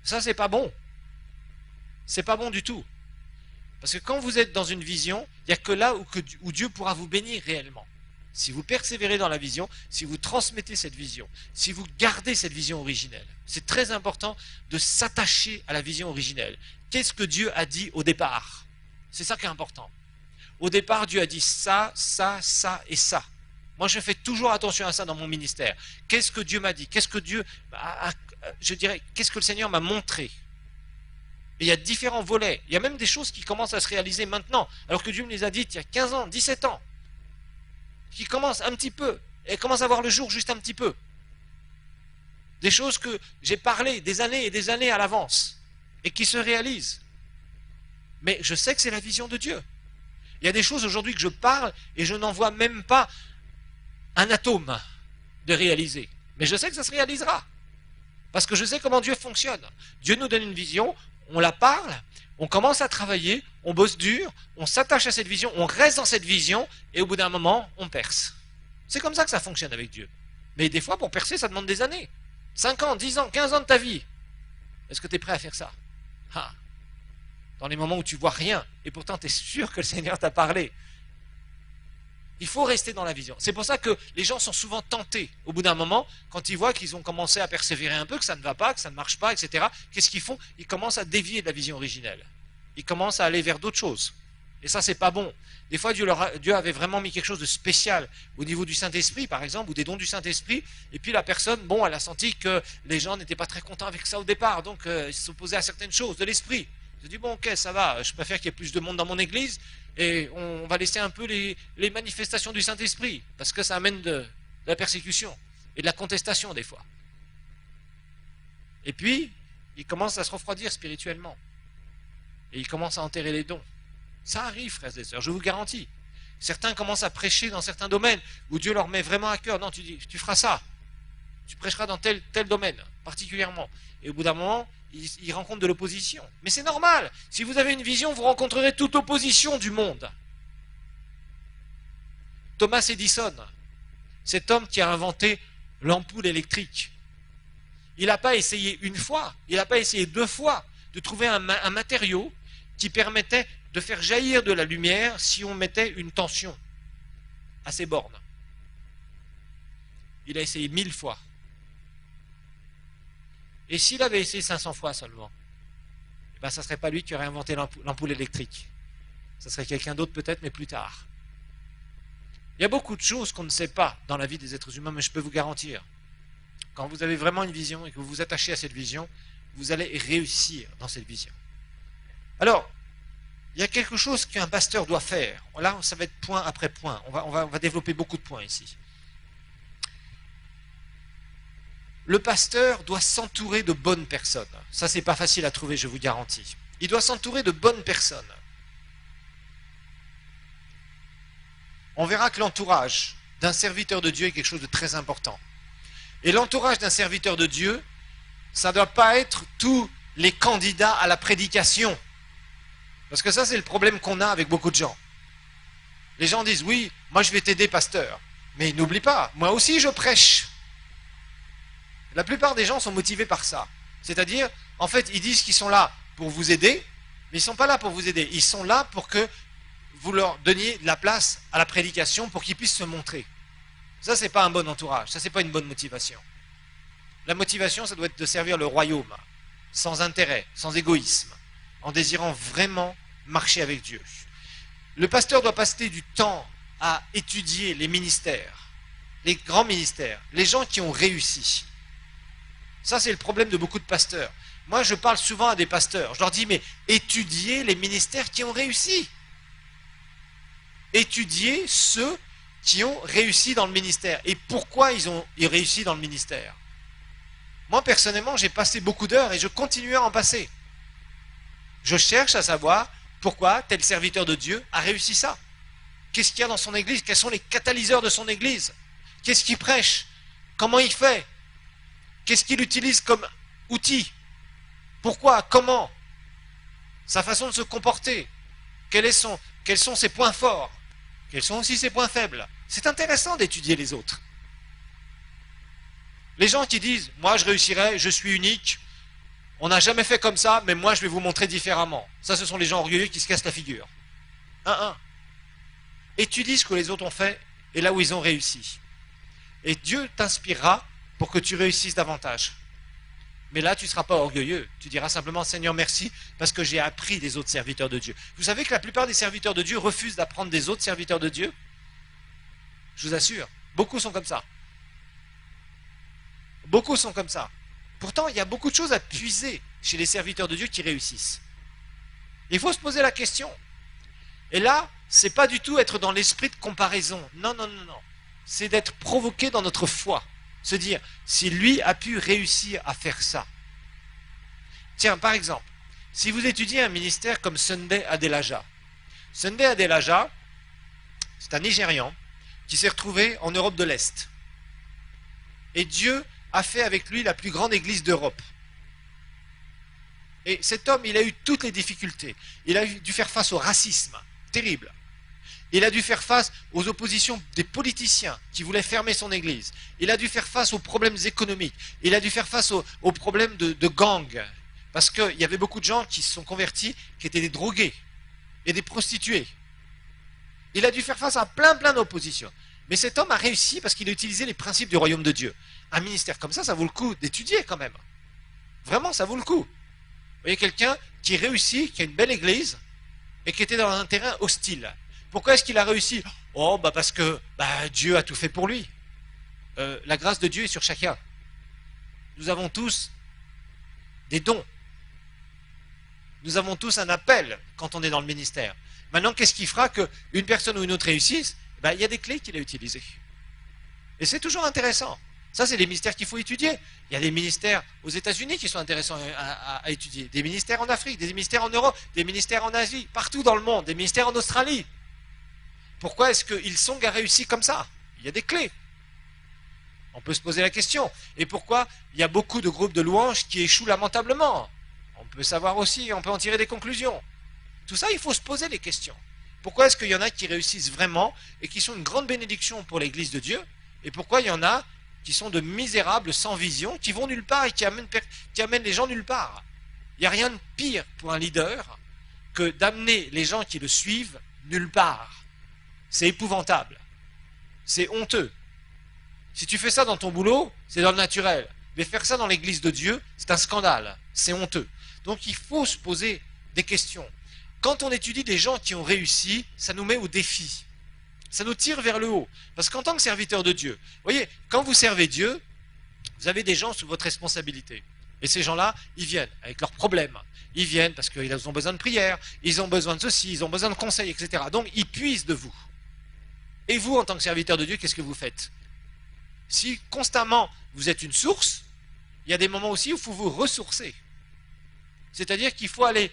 Ça, c'est pas bon. C'est pas bon du tout. Parce que quand vous êtes dans une vision, il n'y a que là où Dieu pourra vous bénir réellement. Si vous persévérez dans la vision, si vous transmettez cette vision, si vous gardez cette vision originelle. C'est très important de s'attacher à la vision originelle. Qu'est-ce que Dieu a dit au départ? C'est ça qui est important. Au départ, Dieu a dit ça, ça, ça et ça. Moi, je fais toujours attention à ça dans mon ministère. Qu'est-ce que Dieu m'a dit? Qu'est-ce que Dieu je dirais, qu'est-ce que le Seigneur m'a montré? Et il y a différents volets. Il y a même des choses qui commencent à se réaliser maintenant, alors que Dieu me les a dites il y a 15 ans, 17 ans. Qui commencent un petit peu, et commencent à voir le jour juste un petit peu. Des choses que j'ai parlé des années et des années à l'avance, et qui se réalisent. Mais je sais que c'est la vision de Dieu. Il y a des choses aujourd'hui que je parle, et je n'en vois même pas un atome de réaliser. Mais je sais que ça se réalisera. Parce que je sais comment Dieu fonctionne. Dieu nous donne une vision, on la parle, on commence à travailler, on bosse dur, on s'attache à cette vision, on reste dans cette vision, et au bout d'un moment, on perce. C'est comme ça que ça fonctionne avec Dieu. Mais des fois, pour percer, ça demande des années. 5 ans, 10 ans, 15 ans de ta vie. Est-ce que tu es prêt à faire ça? Dans les moments où tu vois rien, et pourtant tu es sûr que le Seigneur t'a parlé. Il faut rester dans la vision. C'est pour ça que les gens sont souvent tentés, au bout d'un moment, quand ils voient qu'ils ont commencé à persévérer un peu, que ça ne va pas, que ça ne marche pas, etc. Qu'est-ce qu'ils font? Ils commencent à dévier de la vision originelle. Ils commencent à aller vers d'autres choses. Et ça, c'est pas bon. Des fois, Dieu avait vraiment mis quelque chose de spécial au niveau du Saint-Esprit, par exemple, ou des dons du Saint-Esprit, et puis la personne, bon, elle a senti que les gens n'étaient pas très contents avec ça au départ, donc ils s'opposaient à certaines choses de l'Esprit. Je dis, bon, ok, ça va, je préfère qu'il y ait plus de monde dans mon église, et on va laisser un peu les manifestations du Saint-Esprit, parce que ça amène de la persécution et de la contestation des fois. Et puis, il commence à se refroidir spirituellement. Et il commence à enterrer les dons. Ça arrive, frères et sœurs, je vous garantis. Certains commencent à prêcher dans certains domaines où Dieu leur met vraiment à cœur. Non, tu feras ça. Tu prêcheras dans tel domaine, particulièrement. Et au bout d'un moment, ils rencontrent de l'opposition. Mais c'est normal. Si vous avez une vision, vous rencontrerez toute opposition du monde. Thomas Edison, cet homme qui a inventé l'ampoule électrique, il n'a pas essayé une fois, il n'a pas essayé 2 fois de trouver un matériau qui permettait de faire jaillir de la lumière si on mettait une tension à ses bornes. Il a essayé 1000 fois. Et s'il avait essayé 500 fois seulement, ben ça ne serait pas lui qui aurait inventé l'ampoule électrique. Ça serait quelqu'un d'autre peut-être, mais plus tard. Il y a beaucoup de choses qu'on ne sait pas dans la vie des êtres humains, mais je peux vous garantir, quand vous avez vraiment une vision et que vous vous attachez à cette vision, vous allez réussir dans cette vision. Alors, il y a quelque chose qu'un pasteur doit faire. Là, ça va être point après point. On va développer beaucoup de points ici. Le pasteur doit s'entourer de bonnes personnes. Ça, c'est pas facile à trouver, je vous garantis. Il doit s'entourer de bonnes personnes. On verra que l'entourage d'un serviteur de Dieu est quelque chose de très important. Et l'entourage d'un serviteur de Dieu, ça ne doit pas être tous les candidats à la prédication. Parce que ça, c'est le problème qu'on a avec beaucoup de gens. Les gens disent, oui, moi je vais t'aider, pasteur. Mais n'oublie pas, moi aussi je prêche. La plupart des gens sont motivés par ça. C'est-à-dire, en fait, ils disent qu'ils sont là pour vous aider, mais ils ne sont pas là pour vous aider. Ils sont là pour que vous leur donniez de la place à la prédication pour qu'ils puissent se montrer. Ça, c'est pas un bon entourage. Ça, c'est pas une bonne motivation. La motivation, ça doit être de servir le royaume, sans intérêt, sans égoïsme, en désirant vraiment marcher avec Dieu. Le pasteur doit passer du temps à étudier les ministères, les grands ministères, les gens qui ont réussi. Ça, c'est le problème de beaucoup de pasteurs. Moi, je parle souvent à des pasteurs. Je leur dis, mais étudiez les ministères qui ont réussi. Étudiez ceux qui ont réussi dans le ministère. Et pourquoi ils ont réussi dans le ministère? Moi, personnellement, j'ai passé beaucoup d'heures et je continue à en passer. Je cherche à savoir pourquoi tel serviteur de Dieu a réussi ça. Qu'est-ce qu'il y a dans son église? Quels sont les catalyseurs de son église? Qu'est-ce qu'il prêche? Comment il fait? Qu'est-ce qu'il utilise comme outil? Pourquoi? Comment? Sa façon de se comporter? Quels sont ses points forts? Quels sont aussi ses points faibles? C'est intéressant d'étudier les autres. Les gens qui disent, moi je réussirai, je suis unique, on n'a jamais fait comme ça, mais moi je vais vous montrer différemment. Ça, ce sont les gens orgueilleux qui se cassent la figure. Étudie ce que les autres ont fait et là où ils ont réussi. Et Dieu t'inspirera pour que tu réussisses davantage. Mais là, tu ne seras pas orgueilleux. Tu diras simplement, Seigneur, merci, parce que j'ai appris des autres serviteurs de Dieu. Vous savez que la plupart des serviteurs de Dieu refusent d'apprendre des autres serviteurs de Dieu? Je vous assure, beaucoup sont comme ça. Beaucoup sont comme ça. Pourtant, il y a beaucoup de choses à puiser chez les serviteurs de Dieu qui réussissent. Il faut se poser la question. Et là, c'est pas du tout être dans l'esprit de comparaison. Non, non, non, non. C'est d'être provoqué dans notre foi. Se dire, si lui a pu réussir à faire ça. Tiens, par exemple, si vous étudiez un ministère comme Sunday Adelaja. Sunday Adelaja, c'est un Nigérian qui s'est retrouvé en Europe de l'Est. Et Dieu a fait avec lui la plus grande église d'Europe. Et cet homme, il a eu toutes les difficultés. Il a dû faire face au racisme, terrible. Il a dû faire face aux oppositions des politiciens qui voulaient fermer son église. Il a dû faire face aux problèmes économiques. Il a dû faire face aux problèmes de gangs. Parce qu'il y avait beaucoup de gens qui se sont convertis, qui étaient des drogués et des prostituées. Il a dû faire face à plein d'oppositions. Mais cet homme a réussi parce qu'il a utilisé les principes du royaume de Dieu. Un ministère comme ça vaut le coup d'étudier quand même. Vraiment, ça vaut le coup. Vous voyez quelqu'un qui réussit, qui a une belle église, et qui était dans un terrain hostile. Pourquoi est-ce qu'il a réussi? Oh, parce que Dieu a tout fait pour lui. La grâce de Dieu est sur chacun. Nous avons tous des dons. Nous avons tous un appel quand on est dans le ministère. Maintenant, qu'est-ce qui fera qu'une personne ou une autre réussisse? Il y a des clés qu'il a utilisées. Et c'est toujours intéressant. Ça, c'est les ministères qu'il faut étudier. Il y a des ministères aux États-Unis qui sont intéressants à étudier. Des ministères en Afrique, des ministères en Europe, des ministères en Asie, partout dans le monde, des ministères en Australie. Pourquoi est-ce qu'ils sont réussis comme ça? Il y a des clés. On peut se poser la question. Et pourquoi il y a beaucoup de groupes de louanges qui échouent lamentablement? On peut savoir aussi, on peut en tirer des conclusions. Tout ça, il faut se poser des questions. Pourquoi est-ce qu'il y en a qui réussissent vraiment et qui sont une grande bénédiction pour l'Église de Dieu? Et pourquoi il y en a qui sont de misérables sans vision, qui vont nulle part et qui amènent les gens nulle part? Il n'y a rien de pire pour un leader que d'amener les gens qui le suivent nulle part. C'est épouvantable. C'est honteux. Si tu fais ça dans ton boulot, c'est dans le naturel. Mais faire ça dans l'Église de Dieu, c'est un scandale. C'est honteux. Donc il faut se poser des questions. Quand on étudie des gens qui ont réussi, ça nous met au défi. Ça nous tire vers le haut. Parce qu'en tant que serviteur de Dieu, vous voyez, quand vous servez Dieu, vous avez des gens sous votre responsabilité. Et ces gens-là, ils viennent avec leurs problèmes. Ils viennent parce qu'ils ont besoin de prière, ils ont besoin de ceci, ils ont besoin de conseils, etc. Donc ils puisent de vous. Et vous, en tant que serviteur de Dieu, qu'est-ce que vous faites? Si constamment vous êtes une source, il y a des moments aussi où il faut vous ressourcer. C'est-à-dire qu'il faut aller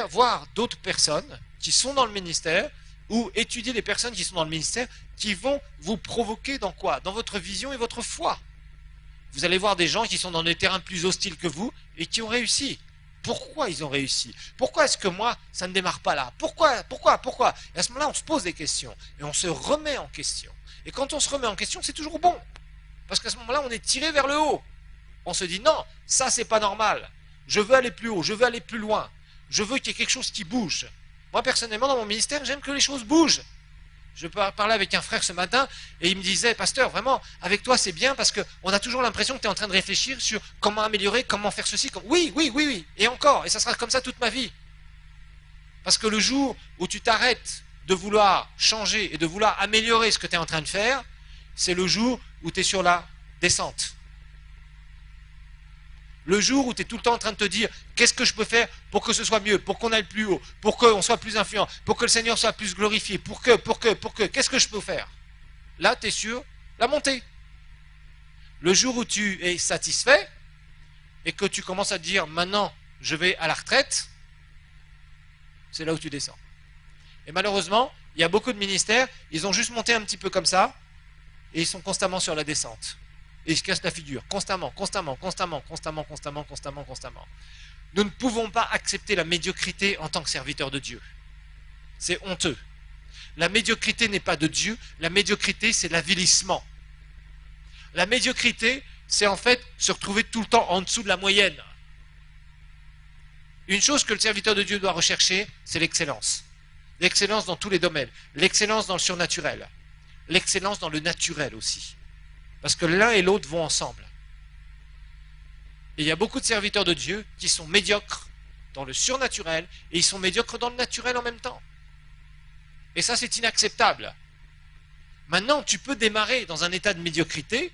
voir d'autres personnes qui sont dans le ministère ou étudier les personnes qui sont dans le ministère qui vont vous provoquer dans quoi? Dans votre vision et votre foi. Vous allez voir des gens qui sont dans des terrains plus hostiles que vous et qui ont réussi. Pourquoi ils ont réussi? Pourquoi est-ce que moi, ça ne démarre pas là? Pourquoi? Et à ce moment-là, on se pose des questions et on se remet en question. Et quand on se remet en question, c'est toujours bon. Parce qu'à ce moment-là, on est tiré vers le haut. On se dit non, ça c'est pas normal. Je veux aller plus haut, je veux aller plus loin. Je veux qu'il y ait quelque chose qui bouge. Moi, personnellement, dans mon ministère, j'aime que les choses bougent. Je parlais avec un frère ce matin et il me disait, pasteur, vraiment, avec toi c'est bien parce qu'on a toujours l'impression que tu es en train de réfléchir sur comment améliorer, comment faire ceci. Oui, et encore, et ça sera comme ça toute ma vie. Parce que le jour où tu t'arrêtes de vouloir changer et de vouloir améliorer ce que tu es en train de faire, c'est le jour où tu es sur la descente. Le jour où tu es tout le temps en train de te dire qu'est-ce que je peux faire pour que ce soit mieux, pour qu'on aille plus haut, pour qu'on soit plus influent, pour que le Seigneur soit plus glorifié, pour que, qu'est-ce que je peux faire? Là, tu es sur la montée. Le jour où tu es satisfait et que tu commences à te dire maintenant je vais à la retraite, c'est là où tu descends. Et malheureusement, il y a beaucoup de ministères, ils ont juste monté un petit peu comme ça et ils sont constamment sur la descente. Et ils se cassent la figure, constamment. Nous ne pouvons pas accepter la médiocrité en tant que serviteurs de Dieu. C'est honteux. La médiocrité n'est pas de Dieu, la médiocrité c'est l'avilissement. La médiocrité, c'est en fait se retrouver tout le temps en dessous de la moyenne. Une chose que le serviteur de Dieu doit rechercher, c'est l'excellence. L'excellence dans tous les domaines. L'excellence dans le surnaturel. L'excellence dans le naturel aussi. Parce que l'un et l'autre vont ensemble. Et il y a beaucoup de serviteurs de Dieu qui sont médiocres dans le surnaturel et ils sont médiocres dans le naturel en même temps. Et ça, c'est inacceptable. Maintenant, tu peux démarrer dans un état de médiocrité,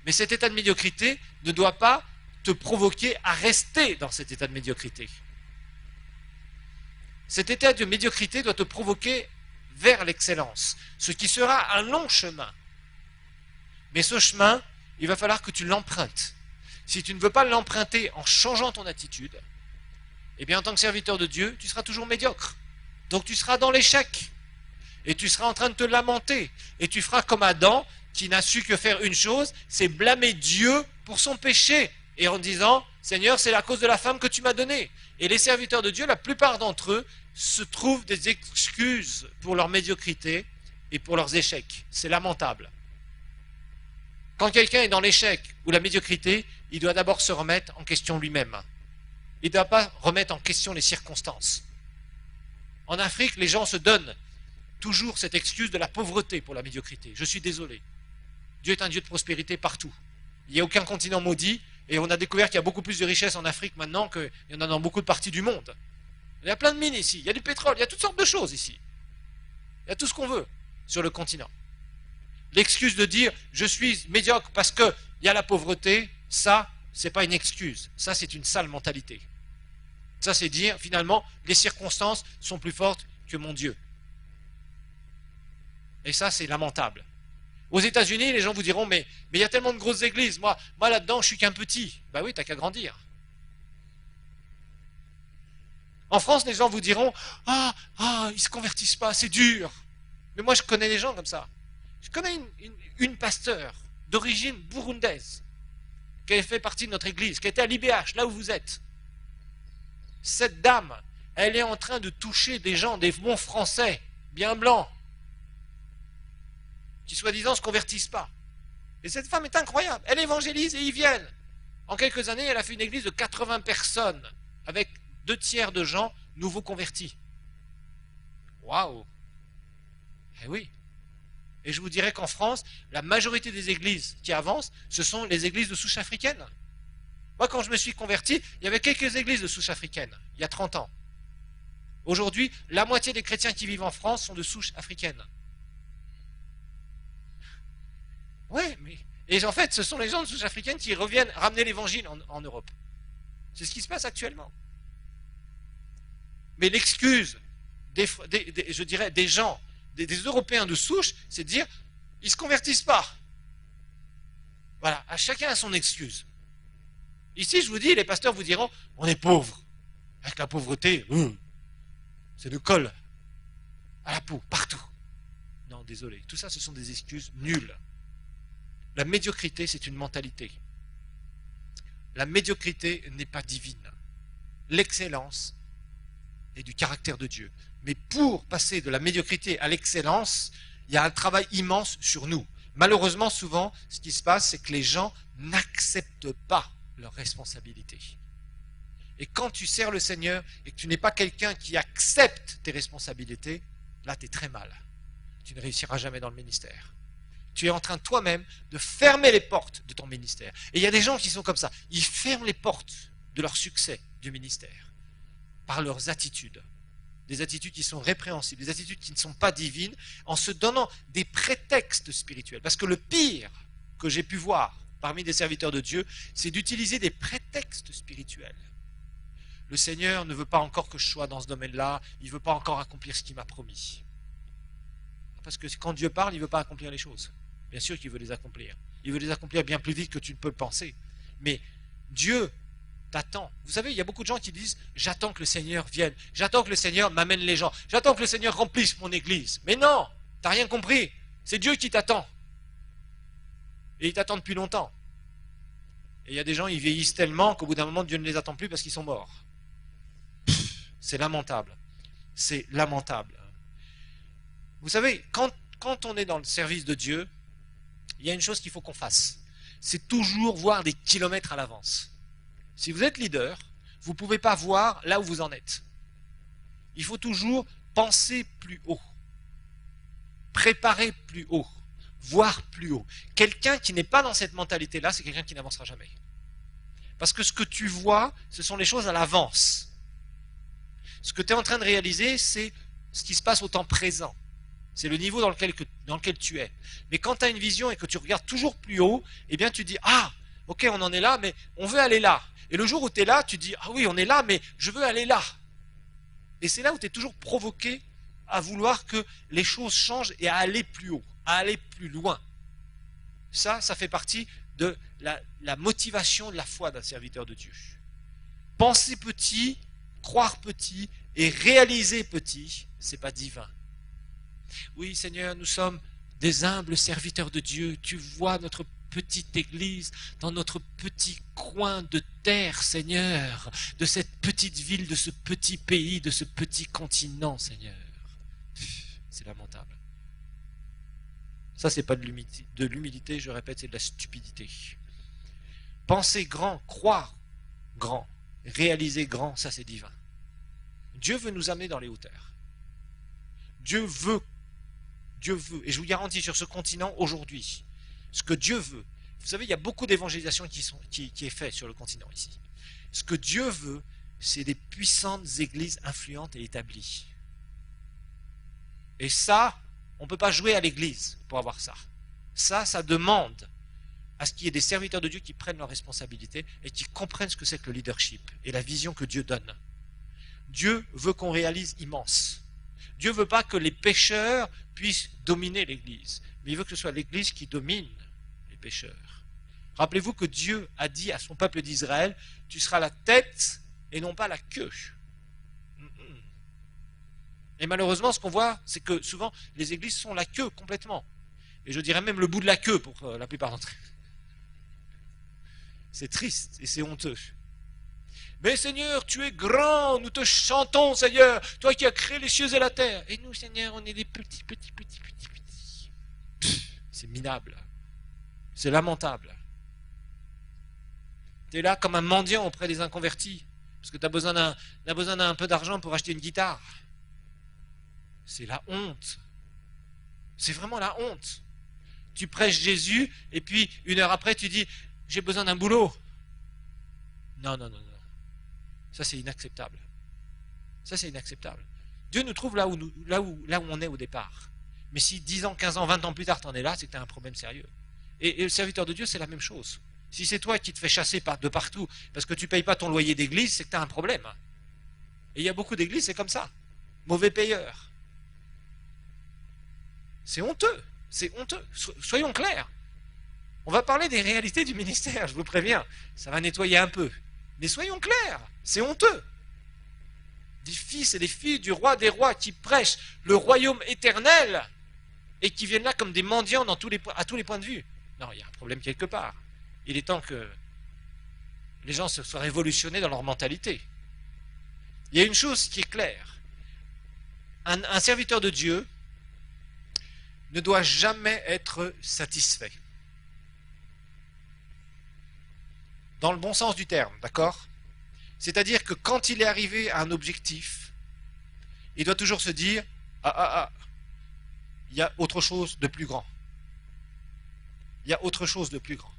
mais cet état de médiocrité ne doit pas te provoquer à rester dans cet état de médiocrité. Cet état de médiocrité doit te provoquer vers l'excellence, ce qui sera un long chemin. Mais ce chemin, il va falloir que tu l'empruntes. Si tu ne veux pas l'emprunter en changeant ton attitude, eh bien en tant que serviteur de Dieu, tu seras toujours médiocre. Donc tu seras dans l'échec. Et tu seras en train de te lamenter. Et tu feras comme Adam, qui n'a su que faire une chose, c'est blâmer Dieu pour son péché. Et en disant, Seigneur, c'est la cause de la femme que tu m'as donnée. Et les serviteurs de Dieu, la plupart d'entre eux, se trouvent des excuses pour leur médiocrité et pour leurs échecs. C'est lamentable. Quand quelqu'un est dans l'échec ou la médiocrité, il doit d'abord se remettre en question lui-même. Il ne doit pas remettre en question les circonstances. En Afrique, les gens se donnent toujours cette excuse de la pauvreté pour la médiocrité. Je suis désolé. Dieu est un Dieu de prospérité partout. Il n'y a aucun continent maudit et on a découvert qu'il y a beaucoup plus de richesses en Afrique maintenant qu'il y en a dans beaucoup de parties du monde. Il y a plein de mines ici, il y a du pétrole, il y a toutes sortes de choses ici. Il y a tout ce qu'on veut sur le continent. L'excuse de dire je suis médiocre parce qu'il y a la pauvreté, ça, c'est pas une excuse. Ça, c'est une sale mentalité. Ça, c'est dire finalement les circonstances sont plus fortes que mon Dieu. Et ça, c'est lamentable. Aux États-Unis, les gens vous diront mais il y a tellement de grosses églises, moi là-dedans, je suis qu'un petit. Bah oui, t'as qu'à grandir. En France, les gens vous diront ils se convertissent pas, c'est dur. Mais moi, je connais des gens comme ça. Je connais une pasteur d'origine burundaise qui a fait partie de notre église, qui était à l'IBH, là où vous êtes. Cette dame, elle est en train de toucher des gens, des bons Français, bien blancs, qui soi-disant ne se convertissent pas. Et cette femme est incroyable. Elle évangélise et ils viennent. En quelques années, elle a fait une église de 80 personnes, avec 2/3 de gens nouveaux convertis. Waouh! Eh oui. Et je vous dirais qu'en France, la majorité des églises qui avancent, ce sont les églises de souche africaine. Moi, quand je me suis converti, il y avait quelques églises de souche africaine, il y a 30 ans. Aujourd'hui, la moitié des chrétiens qui vivent en France sont de souche africaine. Oui, mais... Et en fait, ce sont les gens de souche africaine qui reviennent ramener l'évangile en Europe. C'est ce qui se passe actuellement. Mais l'excuse, je dirais, des gens, des Européens de souche, c'est de dire, ils ne se convertissent pas. Voilà, à chacun a son excuse. Ici, je vous dis, les pasteurs vous diront, on est pauvre. Avec la pauvreté, c'est le col à la peau, partout. Non, désolé, tout ça, ce sont des excuses nulles. La médiocrité, c'est une mentalité. La médiocrité n'est pas divine. L'excellence est du caractère de Dieu. Mais pour passer de la médiocrité à l'excellence, il y a un travail immense sur nous. Malheureusement, souvent, ce qui se passe, c'est que les gens n'acceptent pas leurs responsabilités. Et quand tu sers le Seigneur et que tu n'es pas quelqu'un qui accepte tes responsabilités, là, tu es très mal. Tu ne réussiras jamais dans le ministère. Tu es en train toi-même de fermer les portes de ton ministère. Et il y a des gens qui sont comme ça. Ils ferment les portes de leur succès du ministère par leurs attitudes. Des attitudes qui sont répréhensibles, des attitudes qui ne sont pas divines, en se donnant des prétextes spirituels. Parce que le pire que j'ai pu voir parmi des serviteurs de Dieu, c'est d'utiliser des prétextes spirituels. Le Seigneur ne veut pas encore que je sois dans ce domaine-là, il ne veut pas encore accomplir ce qu'il m'a promis. Parce que quand Dieu parle, il ne veut pas accomplir les choses. Bien sûr qu'il veut les accomplir. Il veut les accomplir bien plus vite que tu ne peux le penser. Mais Dieu t'attend. Vous savez, il y a beaucoup de gens qui disent « J'attends que le Seigneur vienne. J'attends que le Seigneur m'amène les gens. J'attends que le Seigneur remplisse mon église. » Mais non, tu n'as rien compris. C'est Dieu qui t'attend. Et il t'attend depuis longtemps. Et il y a des gens, ils vieillissent tellement qu'au bout d'un moment, Dieu ne les attend plus parce qu'ils sont morts. C'est lamentable. C'est lamentable. Vous savez, quand on est dans le service de Dieu, il y a une chose qu'il faut qu'on fasse. C'est toujours voir des kilomètres à l'avance. Si vous êtes leader, vous ne pouvez pas voir là où vous en êtes. Il faut toujours penser plus haut, préparer plus haut, voir plus haut. Quelqu'un qui n'est pas dans cette mentalité-là, c'est quelqu'un qui n'avancera jamais. Parce que ce que tu vois, ce sont les choses à l'avance. Ce que tu es en train de réaliser, c'est ce qui se passe au temps présent. C'est le niveau dans lequel tu es. Mais quand tu as une vision et que tu regardes toujours plus haut, eh bien tu dis, ah, ok, on en est là, mais on veut aller là. Et le jour où tu es là, tu dis, ah oui, on est là, mais je veux aller là. Et c'est là où tu es toujours provoqué à vouloir que les choses changent et à aller plus haut, à aller plus loin. Ça fait partie de la motivation de la foi d'un serviteur de Dieu. Penser petit, croire petit et réaliser petit, c'est pas divin. Oui, Seigneur, nous sommes des humbles serviteurs de Dieu. Tu vois notre petite église dans notre petit coin de terre, Seigneur, de cette petite ville, de ce petit pays, de ce petit continent, Seigneur. C'est lamentable. Ça, c'est pas de l'humilité, je répète, c'est de la stupidité. Penser grand, croire grand, réaliser grand, ça c'est divin. Dieu veut nous amener dans les hauteurs. Dieu veut, et je vous garantis sur ce continent aujourd'hui, ce que Dieu veut. Vous savez, il y a beaucoup d'évangélisation qui est faite sur le continent ici. Ce que Dieu veut, c'est des puissantes églises influentes et établies. Et ça, on ne peut pas jouer à l'église pour avoir ça. Ça demande à ce qu'il y ait des serviteurs de Dieu qui prennent leurs responsabilités et qui comprennent ce que c'est que le leadership et la vision que Dieu donne. Dieu veut qu'on réalise immense. Dieu ne veut pas que les pécheurs puissent dominer l'Église, mais il veut que ce soit l'Église qui domine les pécheurs. Rappelez-vous que Dieu a dit à son peuple d'Israël, tu seras la tête et non pas la queue. Et malheureusement, ce qu'on voit, c'est que souvent, les églises sont la queue complètement. Et je dirais même le bout de la queue pour la plupart d'entre eux. C'est triste et c'est honteux. Mais Seigneur, tu es grand, nous te chantons, Seigneur, toi qui as créé les cieux et la terre. Et nous, Seigneur, on est des petits. C'est minable. C'est lamentable. Tu es là comme un mendiant auprès des inconvertis, parce que tu as besoin d'un peu d'argent pour acheter une guitare. C'est la honte. C'est vraiment la honte. Tu prêches Jésus, et puis une heure après, tu dis, j'ai besoin d'un boulot. Non. Ça, c'est inacceptable. Ça, c'est inacceptable. Dieu nous trouve là où on est au départ. Mais si 10 ans, 15 ans, 20 ans plus tard, tu en es là, c'est que tu as un problème sérieux. Et le serviteur de Dieu, c'est la même chose. Si c'est toi qui te fais chasser de partout parce que tu ne payes pas ton loyer d'église, c'est que tu as un problème. Et il y a beaucoup d'églises, c'est comme ça. Mauvais payeurs. C'est honteux. C'est honteux. Soyons clairs. On va parler des réalités du ministère, je vous préviens. Ça va nettoyer un peu. Mais soyons clairs, c'est honteux. Des fils et des filles du roi des rois qui prêchent le royaume éternel et qui viennent là comme des mendiants à tous les points de vue. Non, il y a un problème quelque part. Il est temps que les gens se soient révolutionnés dans leur mentalité. Il y a une chose qui est claire. Un serviteur de Dieu ne doit jamais être satisfait. Dans le bon sens du terme, d'accord? C'est-à-dire que quand il est arrivé à un objectif, il doit toujours se dire il y a autre chose de plus grand. Il y a autre chose de plus grand.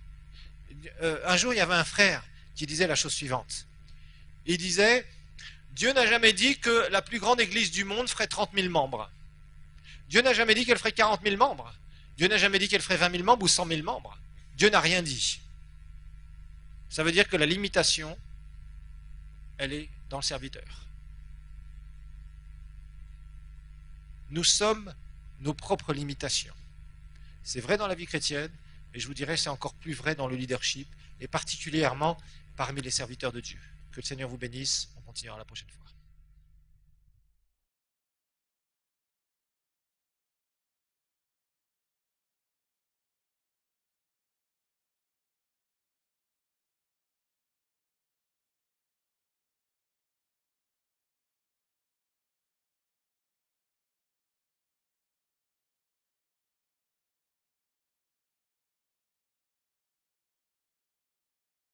Un jour, il y avait un frère qui disait la chose suivante. Il disait, Dieu n'a jamais dit que la plus grande église du monde ferait 30 000 membres. Dieu n'a jamais dit qu'elle ferait 40 000 membres. Dieu n'a jamais dit qu'elle ferait 20 000 membres ou 100 000 membres. Dieu n'a rien dit. Ça veut dire que la limitation, elle est dans le serviteur. Nous sommes nos propres limitations. C'est vrai dans la vie chrétienne, et je vous dirais c'est encore plus vrai dans le leadership, et particulièrement parmi les serviteurs de Dieu. Que le Seigneur vous bénisse, on continuera la prochaine fois.